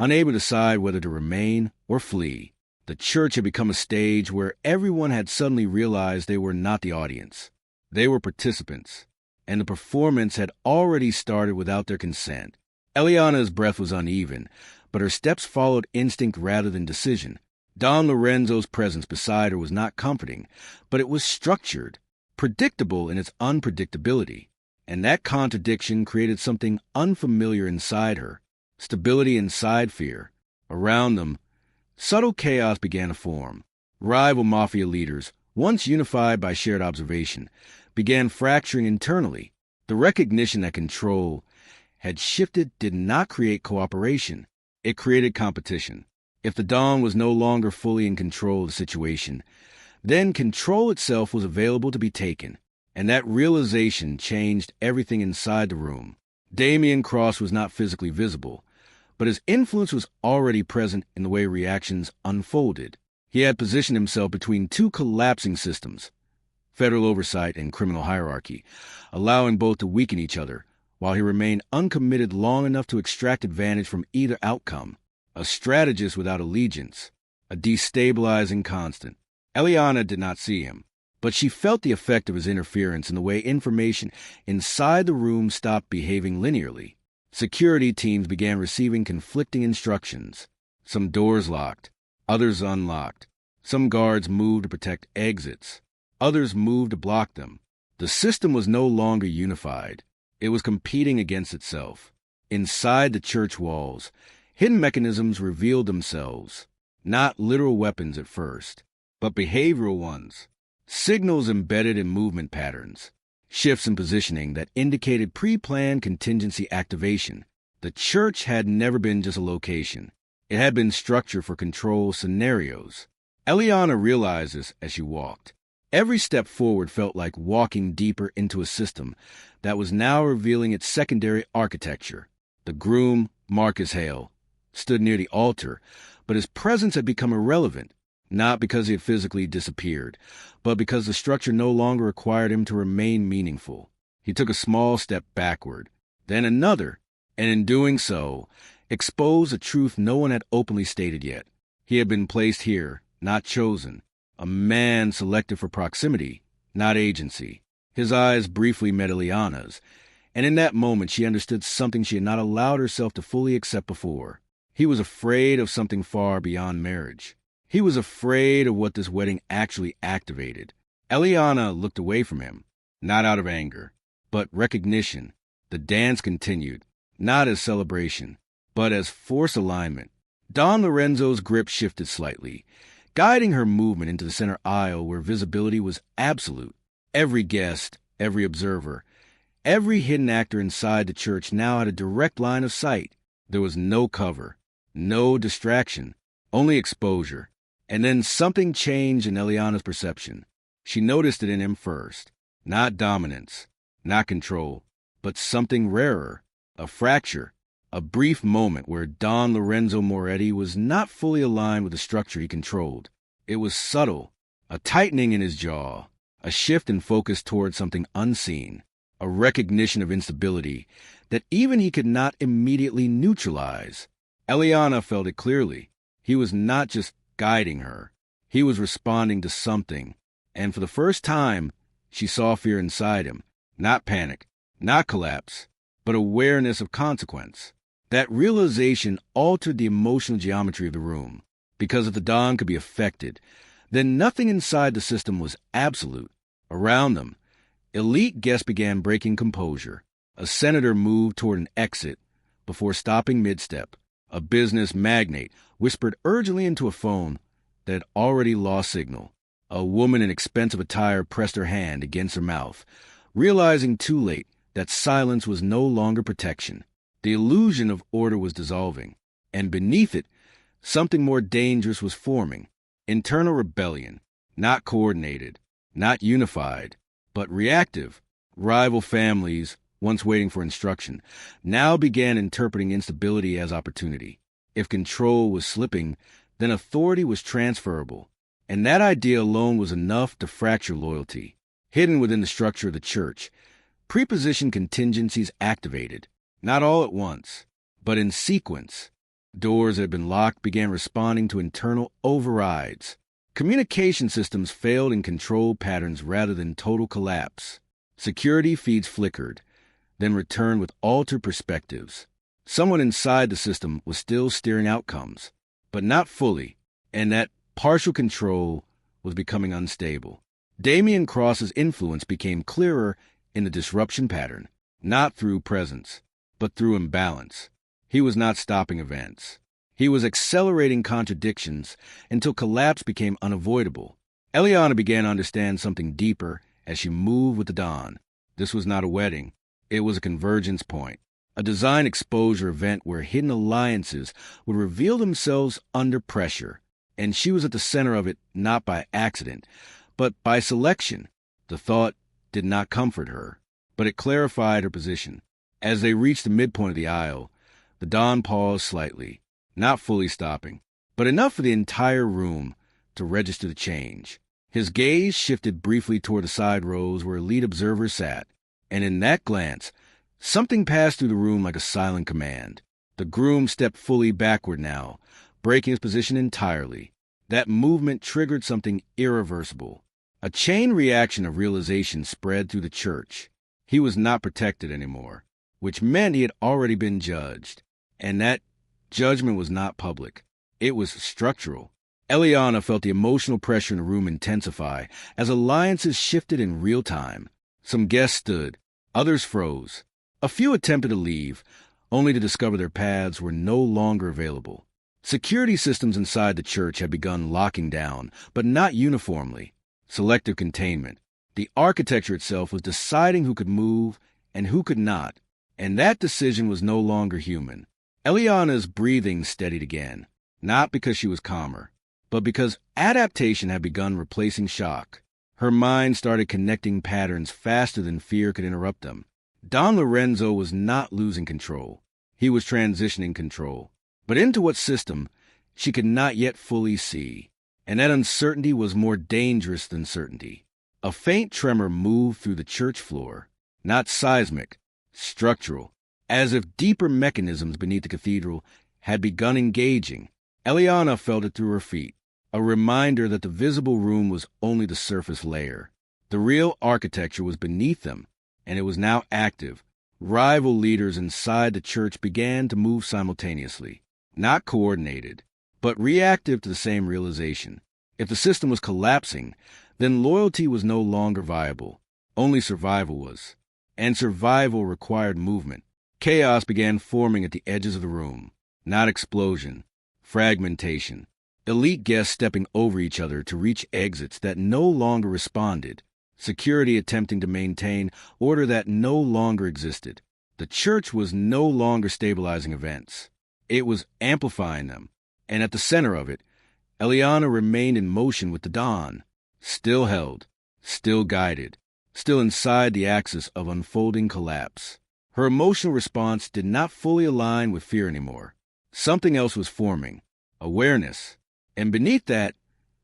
unable to decide whether to remain or flee. The church had become a stage where everyone had suddenly realized they were not the audience. They were participants, and the performance had already started without their consent. Eliana's breath was uneven, but her steps followed instinct rather than decision. Don Lorenzo's presence beside her was not comforting, but it was structured, predictable in its unpredictability. And that contradiction created something unfamiliar inside her, stability inside fear. Around them, subtle chaos began to form. Rival mafia leaders, once unified by shared observation, began fracturing internally. The recognition that control had shifted did not create cooperation. It created competition. If the Don was no longer fully in control of the situation, then control itself was available to be taken. And that realization changed everything inside the room. Damian Cross was not physically visible, but his influence was already present in the way reactions unfolded. He had positioned himself between two collapsing systems, federal oversight and criminal hierarchy, allowing both to weaken each other, while he remained uncommitted long enough to extract advantage from either outcome. A strategist without allegiance, a destabilizing constant. Eliana did not see him, but she felt the effect of his interference in the way information inside the room stopped behaving linearly. Security teams began receiving conflicting instructions. Some doors locked, others unlocked. Some guards moved to protect exits, others moved to block them. The system was no longer unified. It was competing against itself. Inside the church walls, hidden mechanisms revealed themselves, not literal weapons at first, but behavioral ones. signals embedded in movement patterns, shifts in positioning that indicated pre-planned contingency activation. The church had never been just a location. It had been structure for control scenarios. Eliana realized this as she walked. Every step forward felt like walking deeper into a system that was now revealing its secondary architecture. The groom, Marcus Hale, stood near the altar, but his presence had become irrelevant, not because he had physically disappeared, but because the structure no longer required him to remain meaningful. He took a small step backward, then another, and in doing so, exposed a truth no one had openly stated yet. He had been placed here, not chosen, a man selected for proximity, not agency. His eyes briefly met Eliana's, and in that moment she understood something she had not allowed herself to fully accept before. He was afraid of something far beyond marriage. He was afraid of what this wedding actually activated. Eliana looked away from him, not out of anger, but recognition. The dance continued, not as celebration, but as force alignment. Don Lorenzo's grip shifted slightly, guiding her movement into the center aisle where visibility was absolute. Every guest, every observer, every hidden actor inside the church now had a direct line of sight. There was no cover, no distraction, only exposure. And then something changed in Eliana's perception. She noticed it in him first. Not dominance, not control, but something rarer, a fracture, a brief moment where Don Lorenzo Moretti was not fully aligned with the structure he controlled. It was subtle, a tightening in his jaw, a shift in focus toward something unseen, a recognition of instability that even he could not immediately neutralize. Eliana felt it clearly. He was not just guiding her. He was responding to something, and for the first time, she saw fear inside him. Not panic, not collapse, but awareness of consequence. That realization altered the emotional geometry of the room, because if the Don could be affected, then nothing inside the system was absolute. Around them, elite guests began breaking composure. A senator moved toward an exit before stopping mid-step. A business magnate whispered urgently into a phone that had already lost signal. A woman in expensive attire pressed her hand against her mouth, realizing too late that silence was no longer protection. The illusion of order was dissolving, and beneath it, something more dangerous was forming. Internal rebellion, not coordinated, not unified, but reactive. Rival families, once waiting for instruction, now began interpreting instability as opportunity. If control was slipping, then authority was transferable, and that idea alone was enough to fracture loyalty. Hidden within the structure of the church, prepositioned contingencies activated, not all at once, but in sequence. Doors that had been locked began responding to internal overrides. Communication systems failed in control patterns rather than total collapse. Security feeds flickered, then returned with altered perspectives. Someone inside the system was still steering outcomes, but not fully, and that partial control was becoming unstable. Damian Cross's influence became clearer in the disruption pattern, not through presence, but through imbalance. He was not stopping events. He was accelerating contradictions until collapse became unavoidable. Eliana began to understand something deeper as she moved with the Don. This was not a wedding. It was a convergence point, a design exposure event where hidden alliances would reveal themselves under pressure, and she was at the center of it not by accident, but by selection. The thought did not comfort her, but it clarified her position. As they reached the midpoint of the aisle, the Don paused slightly, not fully stopping, but enough for the entire room to register the change. His gaze shifted briefly toward the side rows where elite observers sat, and in that glance, something passed through the room like a silent command. The groom stepped fully backward now, breaking his position entirely. That movement triggered something irreversible. A chain reaction of realization spread through the church. He was not protected anymore, which meant he had already been judged. And that judgment was not public. It was structural. Eliana felt the emotional pressure in the room intensify as alliances shifted in real time. Some guests stood, others froze. A few attempted to leave, only to discover their paths were no longer available. Security systems inside the church had begun locking down, but not uniformly. selective containment. The architecture itself was deciding who could move and who could not, and that decision was no longer human. Eliana's breathing steadied again, not because she was calmer, but because adaptation had begun replacing shock. Her mind started connecting patterns faster than fear could interrupt them. Don Lorenzo was not losing control. He was transitioning control. But into what system, she could not yet fully see. And that uncertainty was more dangerous than certainty. A faint tremor moved through the church floor, not seismic, structural, as if deeper mechanisms beneath the cathedral had begun engaging. Eliana felt it through her feet, a reminder that the visible room was only the surface layer. The real architecture was beneath them, and it was now active. Rival leaders inside the church began to move simultaneously, not coordinated, but reactive to the same realization. If the system was collapsing, then loyalty was no longer viable. Only survival was. And survival required movement. Chaos began forming at the edges of the room. Not explosion. Fragmentation. Elite guests stepping over each other to reach exits that no longer responded. Security attempting to maintain order that no longer existed. The church was no longer stabilizing events. It was amplifying them. And at the center of it, Eliana remained in motion with the dawn. Still held, still guided, still inside the axis of unfolding collapse. Her emotional response did not fully align with fear anymore. Something else was forming, awareness, and beneath that,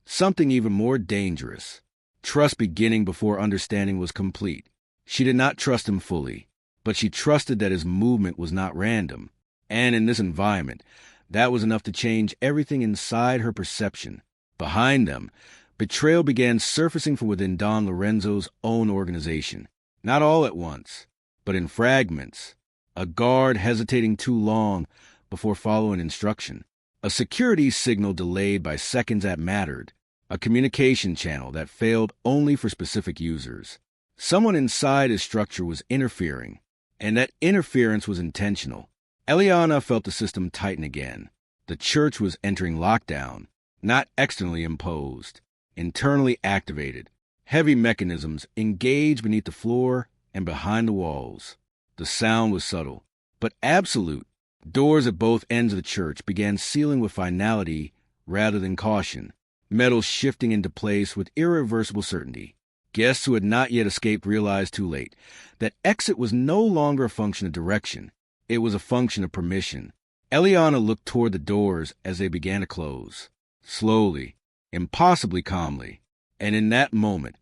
something even more dangerous. Trust beginning before understanding was complete. She did not trust him fully, but she trusted that his movement was not random. And in this environment, that was enough to change everything inside her perception. Behind them, betrayal began surfacing from within Don Lorenzo's own organization. Not all at once, but in fragments. A guard hesitating too long before following instruction. A security signal delayed by seconds that mattered. A communication channel that failed only for specific users. Someone inside his structure was interfering, and that interference was intentional. Eliana felt the system tighten again. The church was entering lockdown, not externally imposed. Internally activated. Heavy mechanisms engaged beneath the floor and behind the walls. The sound was subtle, but absolute. Doors at both ends of the church began sealing with finality rather than caution. Metal shifting into place with irreversible certainty. Guests who had not yet escaped realized too late that exit was no longer a function of direction. It was a function of permission. Eliana looked toward the doors as they began to close. Slowly. Impossibly calmly, and in that moment,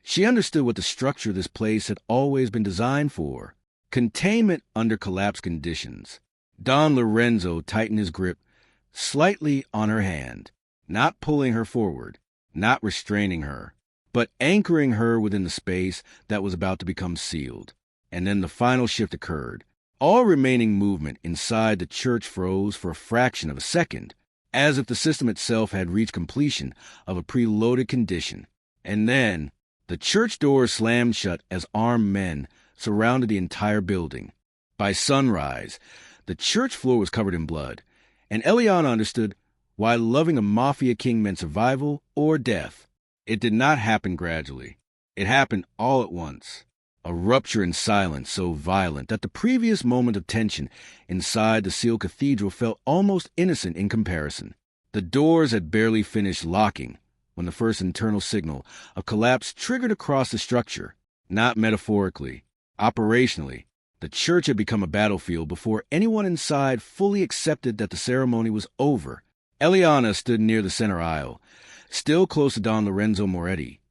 she understood what the structure of this place had always been designed for. Containment under collapse conditions. Don Lorenzo tightened his grip slightly on her hand, not pulling her forward, not restraining her, but anchoring her within the space that was about to become sealed. And then the final shift occurred. All remaining movement inside the church froze for a fraction of a second, as if the system itself had reached completion of a preloaded condition. And then, the church doors slammed shut as armed men surrounded the entire building. By sunrise, the church floor was covered in blood, and Eliana understood why loving a mafia king meant survival or death. It did not happen gradually. It happened all at once. A rupture in silence so violent that the previous moment of tension inside the sealed cathedral felt almost innocent in comparison. The doors had barely finished locking when the first internal signal of collapse triggered across the structure. Not metaphorically, operationally, the church had become a battlefield before anyone inside fully accepted that the ceremony was over. Eliana stood near the center aisle, still close to Don Lorenzo Moretti,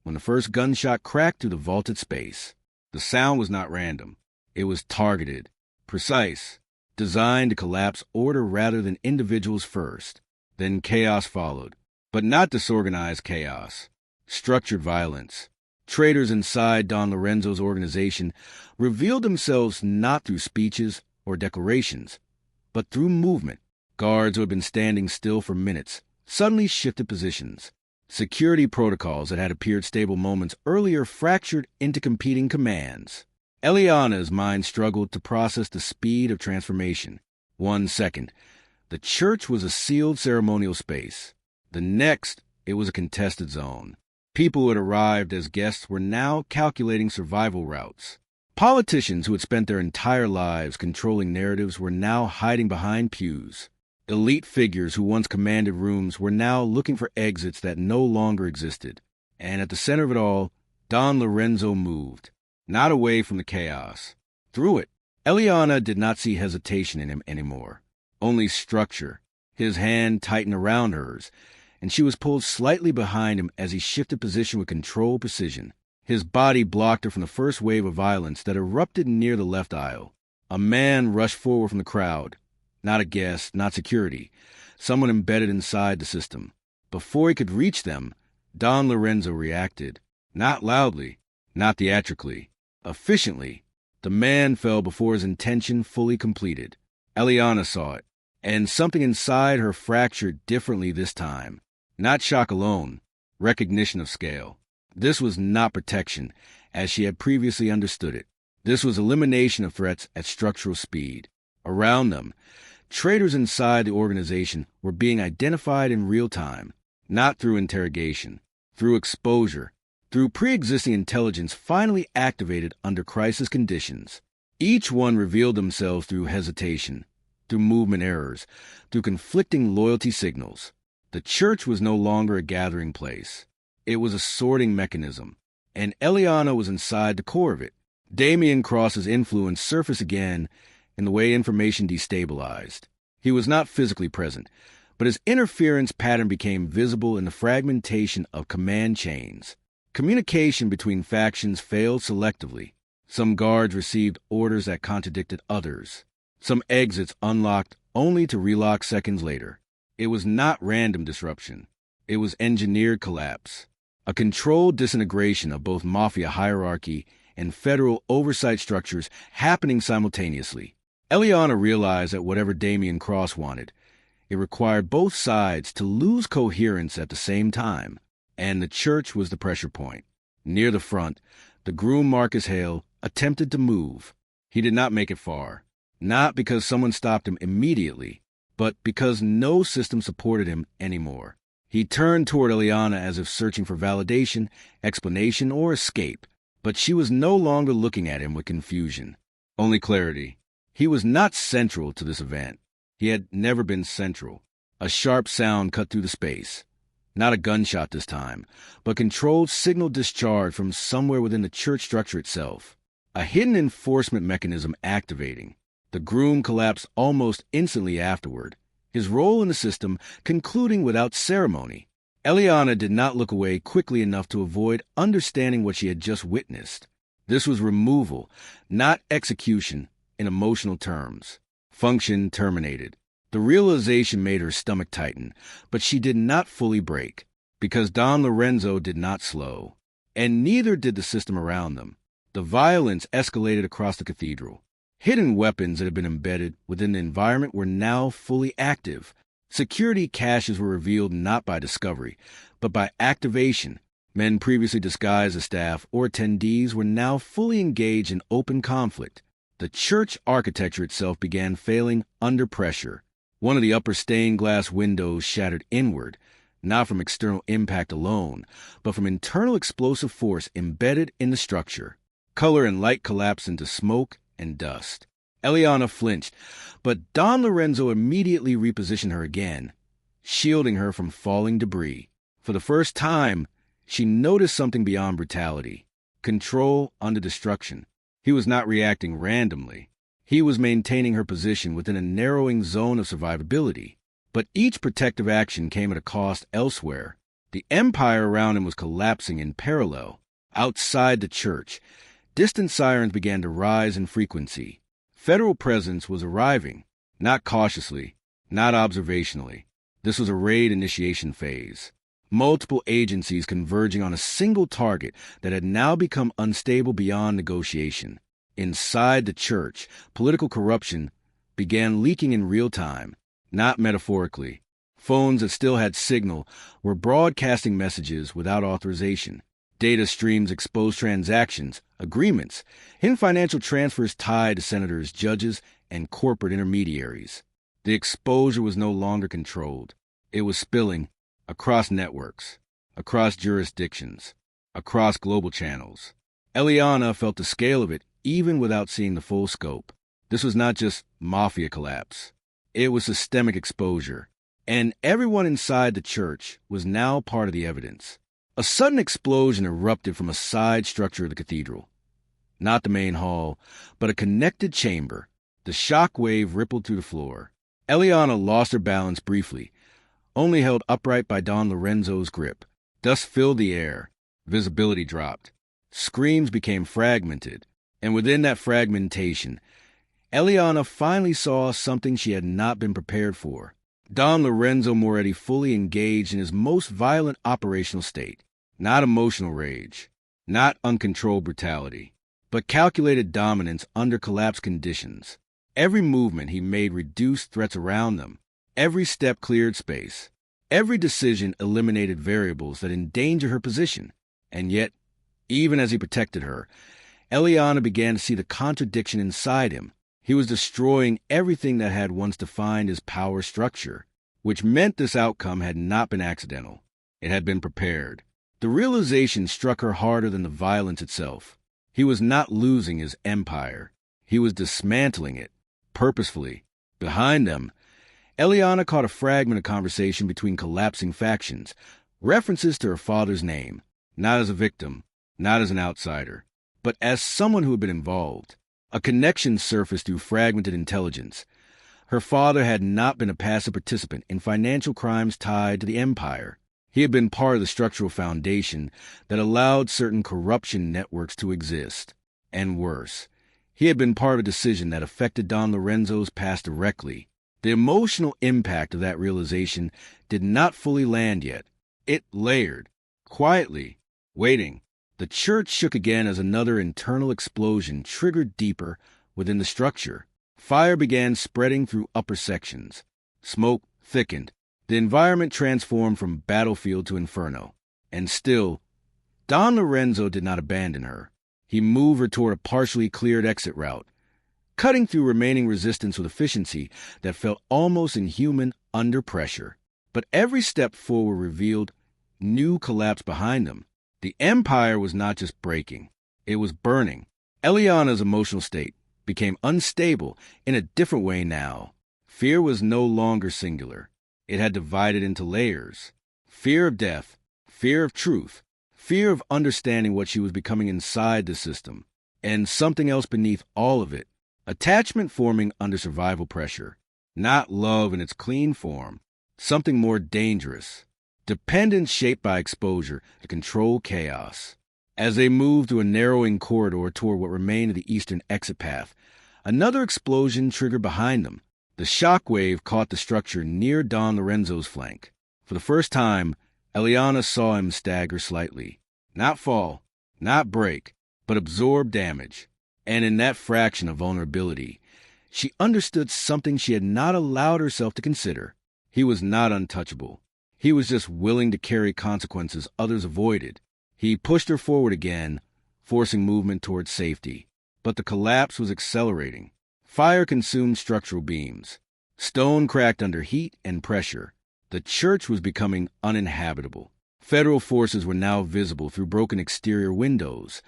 when the first gunshot cracked through the vaulted space. The sound was not random. It was targeted, precise, designed to collapse order rather than individuals first. Then chaos followed, but not disorganized chaos. Structured violence. Traitors inside Don Lorenzo's organization revealed themselves not through speeches or declarations, but through movement. Guards who had been standing still for minutes suddenly shifted positions. Security protocols that had appeared stable moments earlier fractured into competing commands. Eliana's mind struggled to process the speed of transformation. 1 second, the church was a sealed ceremonial space. The next, it was a contested zone. People who had arrived as guests were now calculating survival routes. Politicians who had spent their entire lives controlling narratives were now hiding behind pews. Elite figures who once commanded rooms were now looking for exits that no longer existed. And at the center of it all, Don Lorenzo moved, not away from the chaos, through it. Eliana did not see hesitation in him anymore, only structure. His hand tightened around hers, and she was pulled slightly behind him as he shifted position with controlled precision. His body blocked her from the first wave of violence that erupted near the left aisle. A man rushed forward from the crowd. Not a guest, not security. Someone embedded inside the system. Before he could reach them, Don Lorenzo reacted. Not loudly, not theatrically. Efficiently. The man fell before his intention fully completed. Eliana saw it, and something inside her fractured differently this time. Not shock alone, recognition of scale. This was not protection, as she had previously understood it. This was elimination of threats at structural speed. Around them, traitors inside the organization were being identified in real time, not through interrogation, through exposure, through pre-existing intelligence finally activated under crisis conditions. Each one revealed themselves through hesitation, through movement errors, through conflicting loyalty signals. The church was no longer a gathering place. It was a sorting mechanism, and Eliana was inside the core of it. Damian Cross's influence surfaced again in the way information destabilized. He was not physically present, but his interference pattern became visible in the fragmentation of command chains. Communication between factions failed selectively. Some guards received orders that contradicted others. Some exits unlocked only to relock seconds later. It was not random disruption. It was engineered collapse. A controlled disintegration of both mafia hierarchy and federal oversight structures happening simultaneously. Eliana realized that whatever Damian Cross wanted, it required both sides to lose coherence at the same time. And the church was the pressure point. Near the front, the groom Marcus Hale attempted to move. He did not make it far. Not because someone stopped him immediately, but because no system supported him anymore. He turned toward Eliana as if searching for validation, explanation, or escape. But she was no longer looking at him with confusion. Only clarity. He was not central to this event. He had never been central. A sharp sound cut through the space. Not a gunshot this time, but controlled signal discharge from somewhere within the church structure itself. A hidden enforcement mechanism activating. The groom collapsed almost instantly afterward, his role in the system concluding without ceremony. Eliana did not look away quickly enough to avoid understanding what she had just witnessed. This was removal, not execution, in emotional terms. Function terminated. The realization made her stomach tighten, but she did not fully break, because Don Lorenzo did not slow, and neither did the system around them. The violence escalated across the cathedral. Hidden weapons that had been embedded within the environment were now fully active. Security caches were revealed not by discovery, but by activation. Men previously disguised as staff or attendees were now fully engaged in open conflict. The church architecture itself began failing under pressure. One of the upper stained glass windows shattered inward, not from external impact alone, but from internal explosive force embedded in the structure. Color and light collapsed into smoke and dust. Eliana flinched, but Don Lorenzo immediately repositioned her again, shielding her from falling debris. For the first time, she noticed something beyond brutality. Control under destruction. He was not reacting randomly. He was maintaining her position within a narrowing zone of survivability. But each protective action came at a cost elsewhere. The empire around him was collapsing in parallel. Outside the church, distant sirens began to rise in frequency. Federal presence was arriving, not cautiously, not observationally. This was a raid initiation phase. Multiple agencies converging on a single target that had now become unstable beyond negotiation. Inside the church, political corruption began leaking in real time, not metaphorically. Phones that still had signal were broadcasting messages without authorization. Data streams exposed transactions, agreements, hidden financial transfers tied to senators, judges, and corporate intermediaries. The exposure was no longer controlled. It was spilling across networks, across jurisdictions, across global channels. Eliana felt the scale of it even without seeing the full scope. This was not just mafia collapse. It was systemic exposure. And everyone inside the church was now part of the evidence. A sudden explosion erupted from a side structure of the cathedral. Not the main hall, but a connected chamber. The shock wave rippled through the floor. Eliana lost her balance briefly, only held upright by Don Lorenzo's grip. Dust filled the air. Visibility dropped. Screams became fragmented. And within that fragmentation, Eliana finally saw something she had not been prepared for. Don Lorenzo Moretti fully engaged in his most violent operational state. Not emotional rage, not uncontrolled brutality, but calculated dominance under collapsed conditions. Every movement he made reduced threats around them. Every step cleared space. Every decision eliminated variables that endangered her position. And yet, even as he protected her, Eliana began to see the contradiction inside him. He was destroying everything that had once defined his power structure, which meant this outcome had not been accidental. It had been prepared. The realization struck her harder than the violence itself. He was not losing his empire. He was dismantling it, purposefully. Behind them, Eliana caught a fragment of conversation between collapsing factions, references to her father's name, not as a victim, not as an outsider, but as someone who had been involved. A connection surfaced through fragmented intelligence. Her father had not been a passive participant in financial crimes tied to the empire. He had been part of the structural foundation that allowed certain corruption networks to exist. And worse, he had been part of a decision that affected Don Lorenzo's past directly. The emotional impact of that realization did not fully land yet. It layered, quietly, waiting. The church shook again as another internal explosion triggered deeper within the structure. Fire began spreading through upper sections. Smoke thickened. The environment transformed from battlefield to inferno. And still, Don Lorenzo did not abandon her. He moved her toward a partially cleared exit route, cutting through remaining resistance with efficiency that felt almost inhuman under pressure. But every step forward revealed new collapse behind them. The empire was not just breaking, it was burning. Eliana's emotional state became unstable in a different way now. Fear was no longer singular. It had divided into layers. Fear of death, fear of truth, fear of understanding what she was becoming inside the system, and something else beneath all of it. Attachment forming under survival pressure. Not love in its clean form. Something more dangerous. Dependence shaped by exposure to control chaos. As they moved through a narrowing corridor toward what remained of the eastern exit path, another explosion triggered behind them. The shockwave caught the structure near Don Lorenzo's flank. For the first time, Eliana saw him stagger slightly. Not fall, not break, but absorb damage. And in that fraction of vulnerability, she understood something she had not allowed herself to consider. He was not untouchable. He was just willing to carry consequences others avoided. He pushed her forward again, forcing movement towards safety. But the collapse was accelerating. Fire consumed structural beams. Stone cracked under heat and pressure. The church was becoming uninhabitable. Federal forces were now visible through broken exterior windows,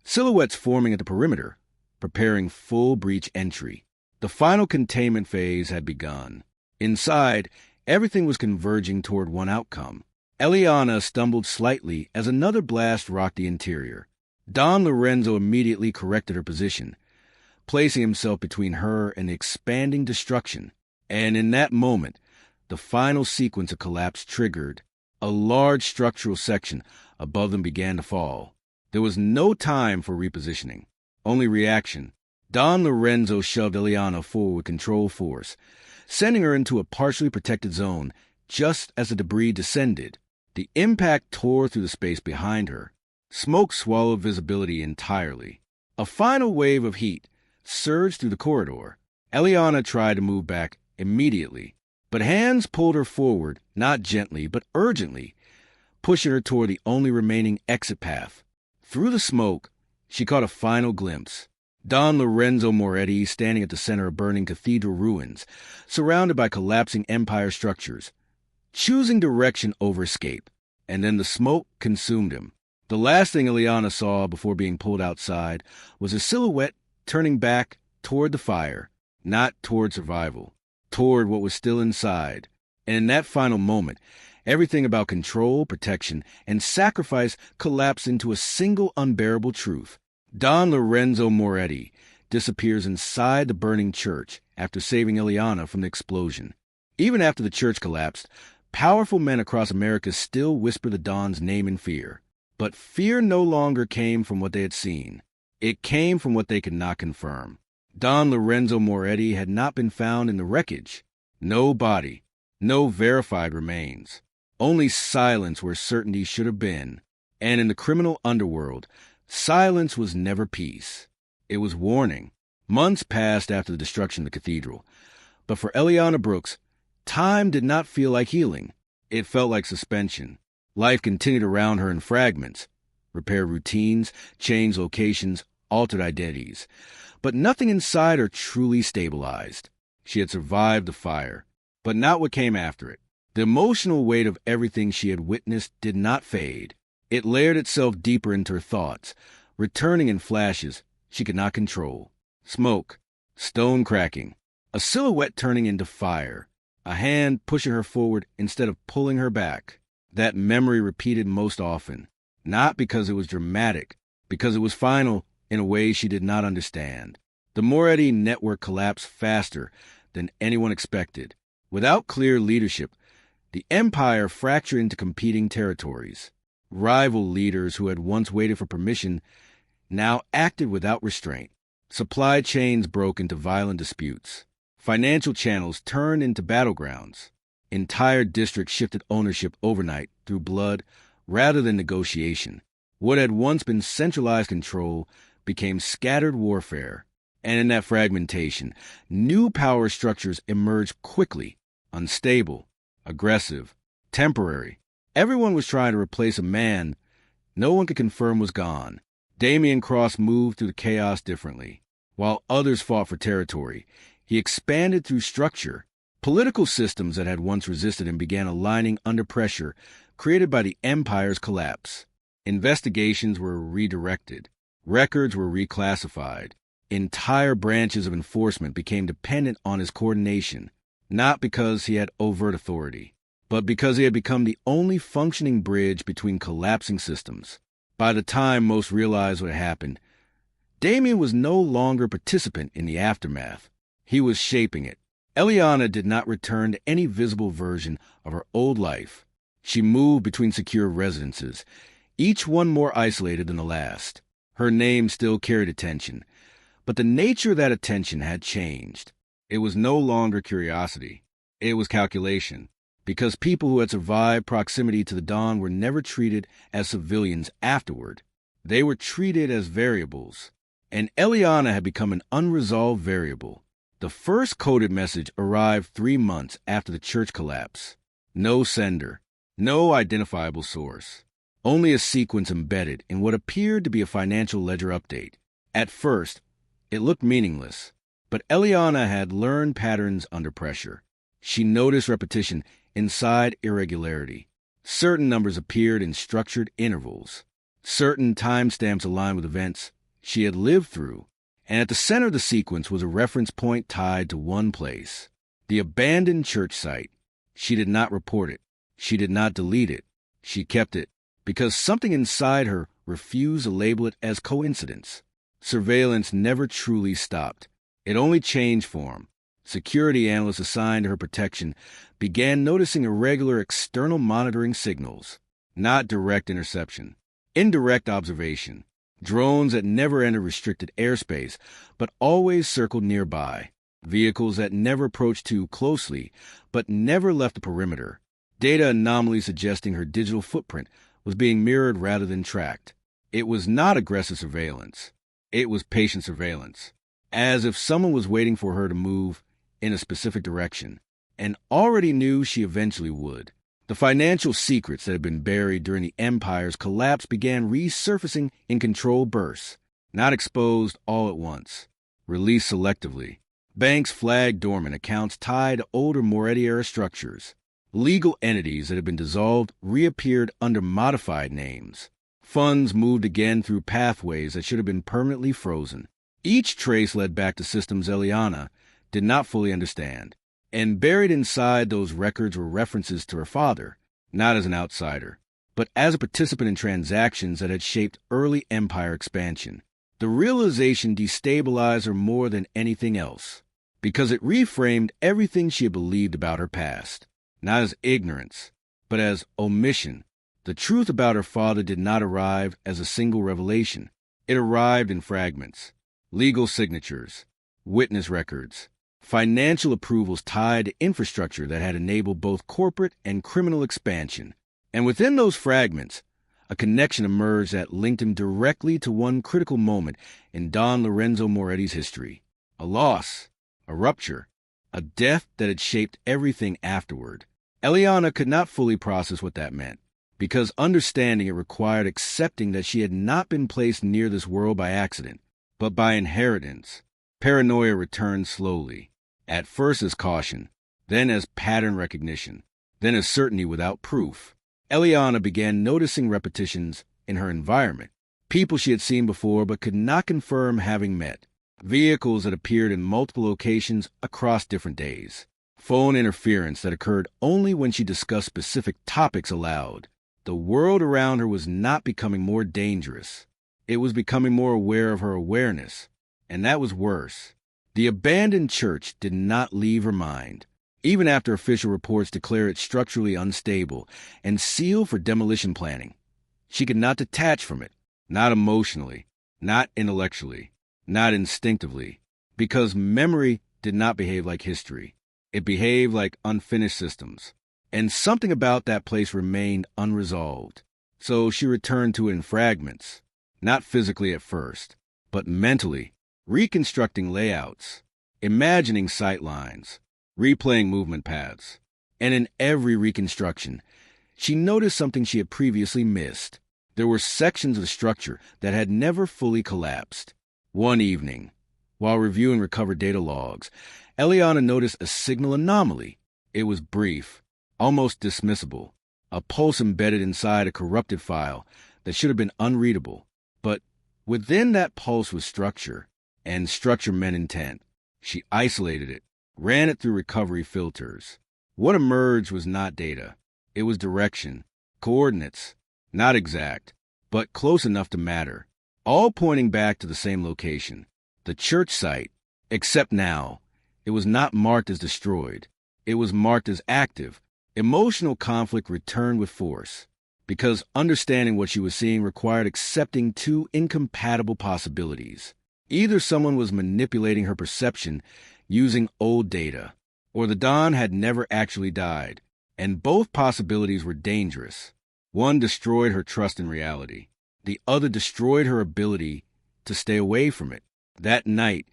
silhouettes forming at the perimeter, preparing full breach entry. The final containment phase had begun. Inside, everything was converging toward one outcome. Eliana stumbled slightly as another blast rocked the interior. Don Lorenzo immediately corrected her position, placing himself between her and the expanding destruction. And in that moment, the final sequence of collapse triggered. A large structural section above them began to fall. There was no time for repositioning, only reaction. Don Lorenzo shoved Eliana forward with control force, sending her into a partially protected zone just as the debris descended. The impact tore through the space behind her. Smoke swallowed visibility entirely. A final wave of heat surged through the corridor. Eliana tried to move back immediately, but hands pulled her forward, not gently, but urgently, pushing her toward the only remaining exit path. Through the smoke, she caught a final glimpse. Don Lorenzo Moretti standing at the center of burning cathedral ruins, surrounded by collapsing empire structures, choosing direction over escape. and then the smoke consumed him. The last thing Eliana saw before being pulled outside was a silhouette turning back toward the fire, not toward survival, toward what was still inside. And in that final moment, everything about control, protection, and sacrifice collapsed into a single unbearable truth. Don Lorenzo Moretti disappears inside the burning church after saving Eliana from the explosion. Even after the church collapsed, powerful men across America still whisper the Don's name in fear. But fear no longer came from what they had seen. It came from what they could not confirm. Don Lorenzo Moretti had not been found in the wreckage. No body, no verified remains. Only silence where certainty should have been. And in the criminal underworld, silence was never peace. It was warning. Months passed after the destruction of the cathedral. But for Eliana Brooks, time did not feel like healing. It felt like suspension. Life continued around her in fragments. Repair routines, changed locations, altered identities. But nothing inside her truly stabilized. She had survived the fire, but not what came after it. The emotional weight of everything she had witnessed did not fade. It layered itself deeper into her thoughts, returning in flashes she could not control. Smoke, stone cracking, a silhouette turning into fire, a hand pushing her forward instead of pulling her back. That memory repeated most often, not because it was dramatic, because it was final in a way she did not understand. The Moretti network collapsed faster than anyone expected. Without clear leadership, the empire fractured into competing territories. Rival leaders who had once waited for permission now acted without restraint. Supply chains broke into violent disputes. Financial channels turned into battlegrounds. Entire districts shifted ownership overnight through blood rather than negotiation. What had once been centralized control became scattered warfare. And in that fragmentation, new power structures emerged quickly, unstable, aggressive, temporary. Everyone was trying to replace a man no one could confirm was gone. Damian Cross moved through the chaos differently. While others fought for territory, he expanded through structure. Political systems that had once resisted him began aligning under pressure created by the empire's collapse. Investigations were redirected. Records were reclassified. Entire branches of enforcement became dependent on his coordination, not because he had overt authority, but because he had become the only functioning bridge between collapsing systems. By the time most realized what had happened, Damian was no longer a participant in the aftermath. He was shaping it. Eliana did not return to any visible version of her old life. She moved between secure residences, each one more isolated than the last. Her name still carried attention, but the nature of that attention had changed. It was no longer curiosity. It was calculation, because people who had survived proximity to the Don were never treated as civilians afterward. They were treated as variables, and Eliana had become an unresolved variable. The first coded message arrived 3 months after the church collapse. No sender, no identifiable source, only a sequence embedded in what appeared to be a financial ledger update. At first, it looked meaningless, but Eliana had learned patterns under pressure. She noticed repetition inside irregularity. Certain numbers appeared in structured intervals. Certain timestamps aligned with events she had lived through. And at the center of the sequence was a reference point tied to one place, the abandoned church site. She did not report it. She did not delete it. She kept it because something inside her refused to label it as coincidence. Surveillance never truly stopped. It only changed form. Security analysts assigned to her protection began noticing irregular external monitoring signals, not direct interception, indirect observation. Drones that never entered restricted airspace, but always circled nearby. Vehicles that never approached too closely, but never left the perimeter. Data anomalies suggesting her digital footprint was being mirrored rather than tracked. It was not aggressive surveillance. It was patient surveillance, as if someone was waiting for her to move in a specific direction, and already knew she eventually would. The financial secrets that had been buried during the empire's collapse began resurfacing in controlled bursts, not exposed all at once, released selectively. Banks flagged dormant accounts tied to older Moretti-era structures. Legal entities that had been dissolved reappeared under modified names. Funds moved again through pathways that should have been permanently frozen. Each trace led back to systems Eliana did not fully understand. And buried inside those records were references to her father, not as an outsider, but as a participant in transactions that had shaped early empire expansion. The realization destabilized her more than anything else, because it reframed everything she had believed about her past, not as ignorance, but as omission. The truth about her father did not arrive as a single revelation. It arrived in fragments, legal signatures, witness records, financial approvals tied to infrastructure that had enabled both corporate and criminal expansion. And within those fragments, a connection emerged that linked him directly to one critical moment in Don Lorenzo Moretti's history. A loss, a rupture, a death that had shaped everything afterward. Eliana could not fully process what that meant, because understanding it required accepting that she had not been placed near this world by accident, but by inheritance. Paranoia returned slowly, at first as caution, then as pattern recognition, then as certainty without proof. Eliana began noticing repetitions in her environment, people she had seen before but could not confirm having met, vehicles that appeared in multiple locations across different days, phone interference that occurred only when she discussed specific topics aloud. The world around her was not becoming more dangerous. It was becoming more aware of her awareness, and that was worse. The abandoned church did not leave her mind, even after official reports declare it structurally unstable and sealed for demolition planning. She could not detach from it, not emotionally, not intellectually, not instinctively, because memory did not behave like history. It behaved like unfinished systems, and something about that place remained unresolved. So she returned to it in fragments, not physically at first, but mentally, reconstructing layouts, imagining sightlines, replaying movement paths. And in every reconstruction, she noticed something she had previously missed. There were sections of the structure that had never fully collapsed. One evening, while reviewing recovered data logs, Eliana noticed a signal anomaly. It was brief, almost dismissible, a pulse embedded inside a corrupted file that should have been unreadable. But within that pulse was structure, and structure meant intent. She isolated it, ran it through recovery filters. What emerged was not data. It was direction, coordinates, not exact, but close enough to matter, all pointing back to the same location, the church site, except now, it was not marked as destroyed. It was marked as active. Emotional conflict returned with force, because understanding what she was seeing required accepting two incompatible possibilities. Either someone was manipulating her perception using old data, or the Don had never actually died, and both possibilities were dangerous. One destroyed her trust in reality. The other destroyed her ability to stay away from it. That night,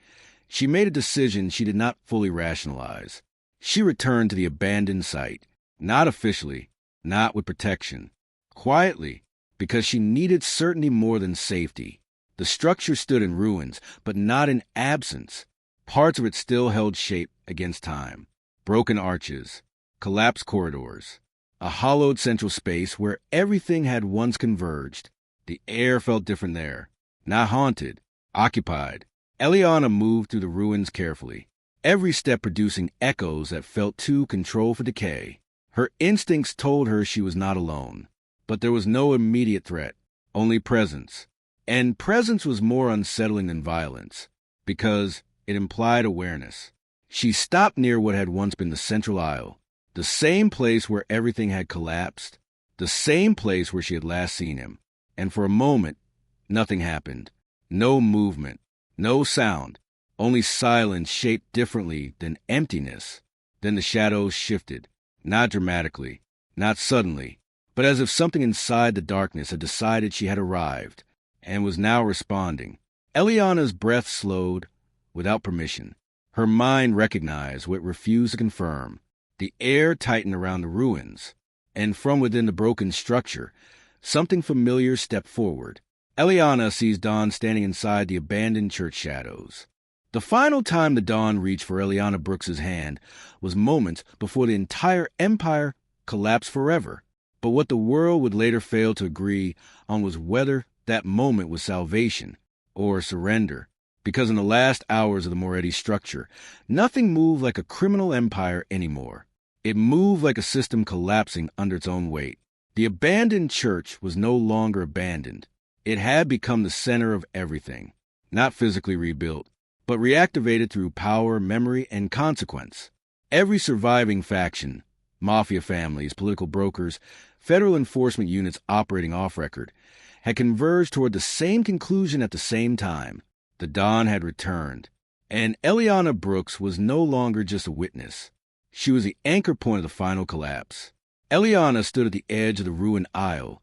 she made a decision she did not fully rationalize. She returned to the abandoned site, not officially, not with protection, quietly, because she needed certainty more than safety. The structure stood in ruins, but not in absence. Parts of it still held shape against time. Broken arches, collapsed corridors, a hollowed central space where everything had once converged. The air felt different there. Not haunted, occupied. Eliana moved through the ruins carefully, every step producing echoes that felt too controlled for decay. Her instincts told her she was not alone, but there was no immediate threat, only presence. And presence was more unsettling than violence, because it implied awareness. She stopped near what had once been the central aisle, the same place where everything had collapsed, the same place where she had last seen him. And for a moment, nothing happened. No movement, no sound, only silence shaped differently than emptiness. Then the shadows shifted, not dramatically, not suddenly, but as if something inside the darkness had decided she had arrived and was now responding. Eliana's breath slowed without permission. Her mind recognized what it refused to confirm. The air tightened around the ruins, and from within the broken structure, something familiar stepped forward. Eliana sees Dawn standing inside the abandoned church shadows. The final time the Dawn reached for Eliana Brooks's hand was moments before the entire empire collapse forever. But what the world would later fail to agree on was whether that moment was salvation or surrender. Because in the last hours of the Moretti structure, nothing moved like a criminal empire anymore. It moved like a system collapsing under its own weight. The abandoned church was no longer abandoned. It had become the center of everything, not physically rebuilt, but reactivated through power, memory, and consequence. Every surviving faction, mafia families, political brokers, federal enforcement units operating off-record, had converged toward the same conclusion at the same time. The dawn had returned, and Eliana Brooks was no longer just a witness. She was the anchor point of the final collapse. Eliana stood at the edge of the ruined aisle,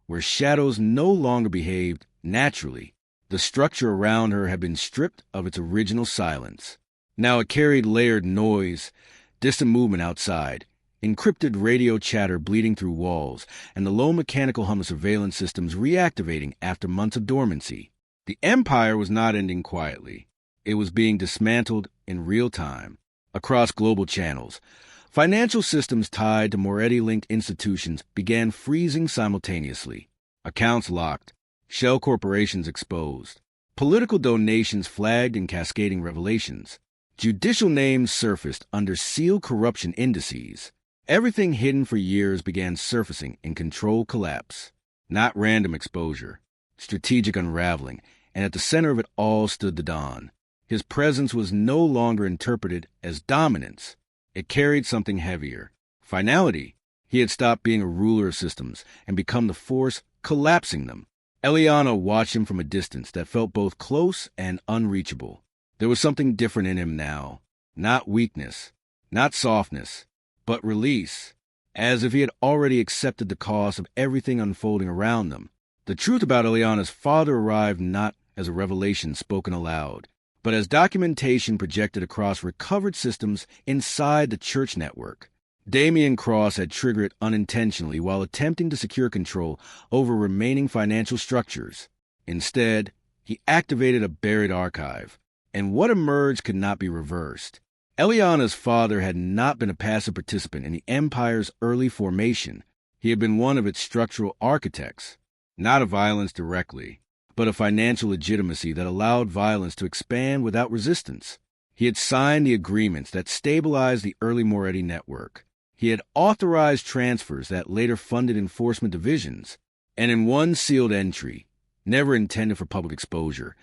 where shadows no longer behaved naturally. The structure around her had been stripped of its original silence. Now it carried layered noise, distant movement outside, encrypted radio chatter bleeding through walls, and the low mechanical hum of surveillance systems reactivating after months of dormancy. The empire was not ending quietly. It was being dismantled in real time, across global channels. Financial systems tied to Moretti-linked institutions began freezing simultaneously. Accounts locked, shell corporations exposed, political donations flagged in cascading revelations. Judicial names surfaced under sealed corruption indices. Everything hidden for years began surfacing in controlled collapse. Not random exposure, strategic unraveling, and at the center of it all stood the Don. His presence was no longer interpreted as dominance. It carried something heavier. Finality. He had stopped being a ruler of systems and become the force collapsing them. Eliana watched him from a distance that felt both close and unreachable. There was something different in him now. Not weakness, not softness, but release, as if he had already accepted the cost of everything unfolding around them. The truth about Eliana's father arrived not as a revelation spoken aloud, but as documentation projected across recovered systems inside the church network. Damian Cross had triggered it unintentionally while attempting to secure control over remaining financial structures. Instead, he activated a buried archive, and what emerged could not be reversed. Eliana's father had not been a passive participant in the empire's early formation. He had been one of its structural architects, not of violence directly, but a financial legitimacy that allowed violence to expand without resistance. He had signed the agreements that stabilized the early Moretti network. He had authorized transfers that later funded enforcement divisions, and in one sealed entry, never intended for public exposure,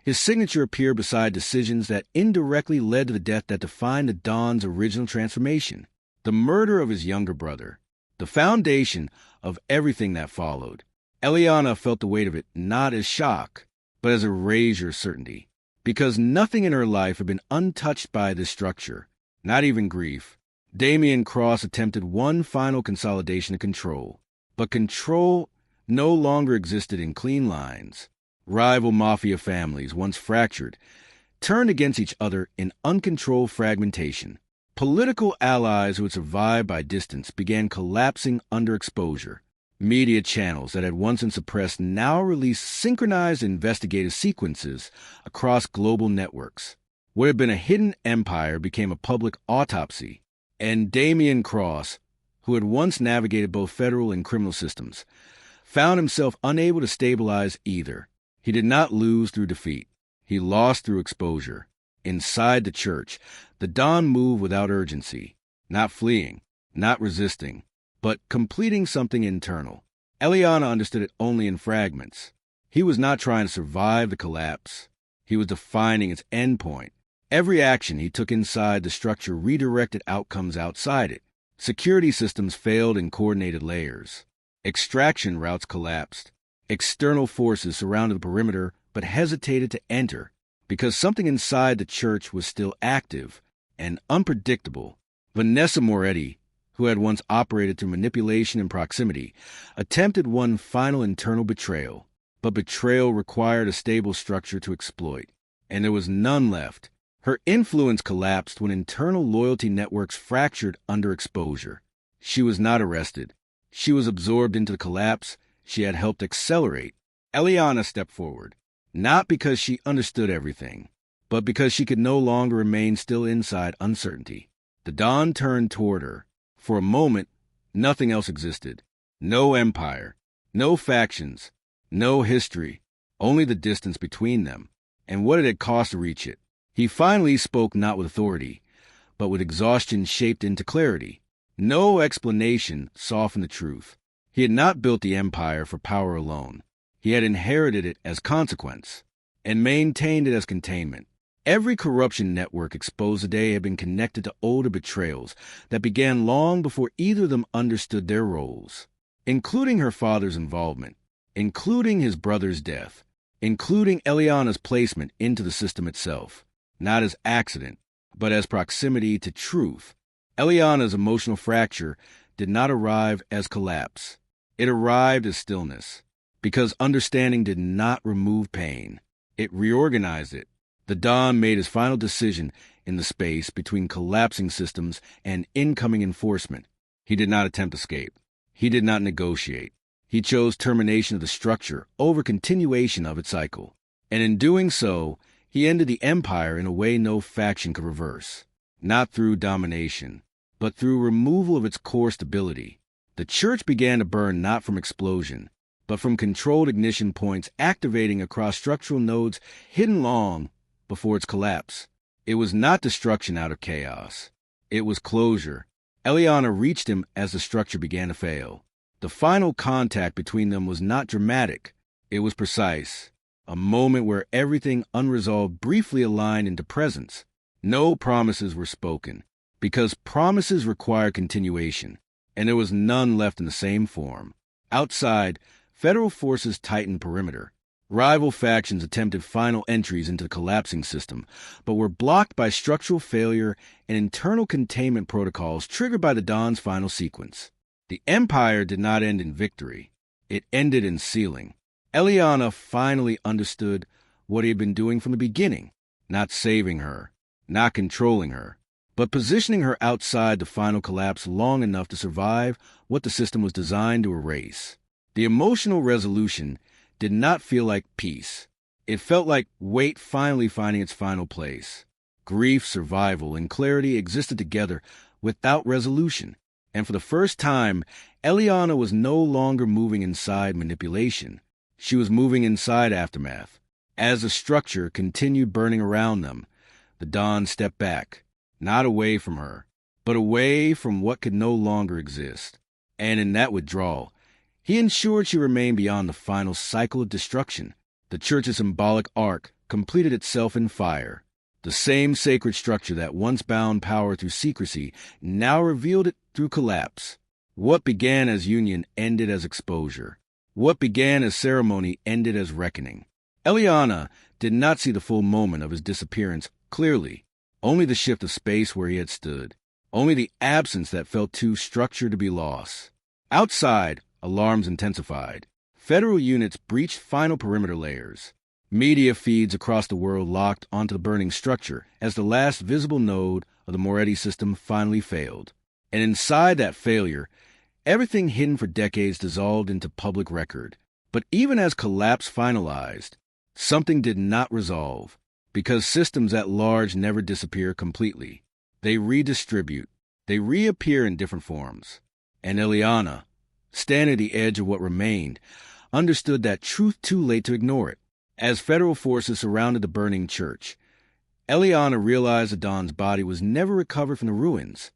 his signature appeared beside decisions that indirectly led to the death that defined the Don's original transformation, the murder of his younger brother, the foundation of everything that followed. Eliana felt the weight of it not as shock, but as a razor certainty, because nothing in her life had been untouched by this structure, not even grief. Damian Cross attempted one final consolidation of control, but control no longer existed in clean lines. Rival mafia families, once fractured, turned against each other in uncontrolled fragmentation. Political allies who had survived by distance began collapsing under exposure. Media channels that had once been suppressed now released synchronized investigative sequences across global networks. What had been a hidden empire became a public autopsy, and Damian Cross, who had once navigated both federal and criminal systems, found himself unable to stabilize either. He did not lose through defeat. He lost through exposure. Inside the church, the Don moved without urgency, not fleeing, not resisting, but completing something internal. Eliana understood it only in fragments. He was not trying to survive the collapse. He was defining its endpoint. Every action he took inside the structure redirected outcomes outside it. Security systems failed in coordinated layers. Extraction routes collapsed. External forces surrounded the perimeter but hesitated to enter because something inside the church was still active and unpredictable. Vanessa Moretti, who had once operated through manipulation and proximity, attempted one final internal betrayal. But betrayal required a stable structure to exploit, and there was none left. Her influence collapsed when internal loyalty networks fractured under exposure. She was not arrested. She was absorbed into the collapse she had helped accelerate. Eliana stepped forward, not because she understood everything, but because she could no longer remain still inside uncertainty. The Don turned toward her. For a moment, Nothing else existed. No empire, no factions, no history, only the distance between them, and what it had cost to reach it. He finally spoke not with authority, but with exhaustion shaped into clarity. No explanation softened the truth. He had not built the empire for power alone. He had inherited it as consequence, and maintained it as containment. Every corruption network exposed today had been connected to older betrayals that began long before either of them understood their roles, including her father's involvement, including his brother's death, including Eliana's placement into the system itself, not as accident, but as proximity to truth. Eliana's emotional fracture did not arrive as collapse. It arrived as stillness, because understanding did not remove pain. It reorganized it. The Don made his final decision in the space between collapsing systems and incoming enforcement. He did not attempt escape. He did not negotiate. He chose termination of the structure over continuation of its cycle. And in doing so, he ended the empire in a way no faction could reverse. Not through domination, but through removal of its core stability. The church began to burn not from explosion, but from controlled ignition points activating across structural nodes hidden long before its collapse. It was not destruction out of chaos. It was closure. Eliana reached him as the structure began to fail. The final contact between them was not dramatic. It was precise. A moment where everything unresolved briefly aligned into presence. No promises were spoken, because promises require continuation, and there was none left in the same form. Outside, federal forces tightened perimeter. Rival factions attempted final entries into the collapsing system, but were blocked by structural failure and internal containment protocols triggered by the Dawn's final sequence. The Empire did not end in victory. It ended in sealing. Eliana finally understood what he had been doing from the beginning, not saving her, not controlling her, but positioning her outside the final collapse long enough to survive what the system was designed to erase. The emotional resolution did not feel like peace. It felt like weight finally finding its final place. Grief, survival, and clarity existed together without resolution. And for the first time, Eliana was no longer moving inside manipulation. She was moving inside aftermath. As the structure continued burning around them, the Dawn stepped back, not away from her, but away from what could no longer exist. And in that withdrawal, he ensured she remained beyond the final cycle of destruction. The church's symbolic arc completed itself in fire. The same sacred structure that once bound power through secrecy now revealed it through collapse. What began as union ended as exposure. What began as ceremony ended as reckoning. Eliana did not see the full moment of his disappearance clearly, only the shift of space where he had stood, only the absence that felt too structured to be lost. Outside, alarms intensified. Federal units breached final perimeter layers. Media feeds across the world locked onto the burning structure as the last visible node of the Moretti system finally failed. And inside that failure, everything hidden for decades dissolved into public record. But even as collapse finalized, something did not resolve, because systems at large never disappear completely. They redistribute. They reappear in different forms. And Eliana, standing at the edge of what remained, understood that truth too late to ignore it. As federal forces surrounded the burning church, Eliana realized the Dawn's body was never recovered from the ruins.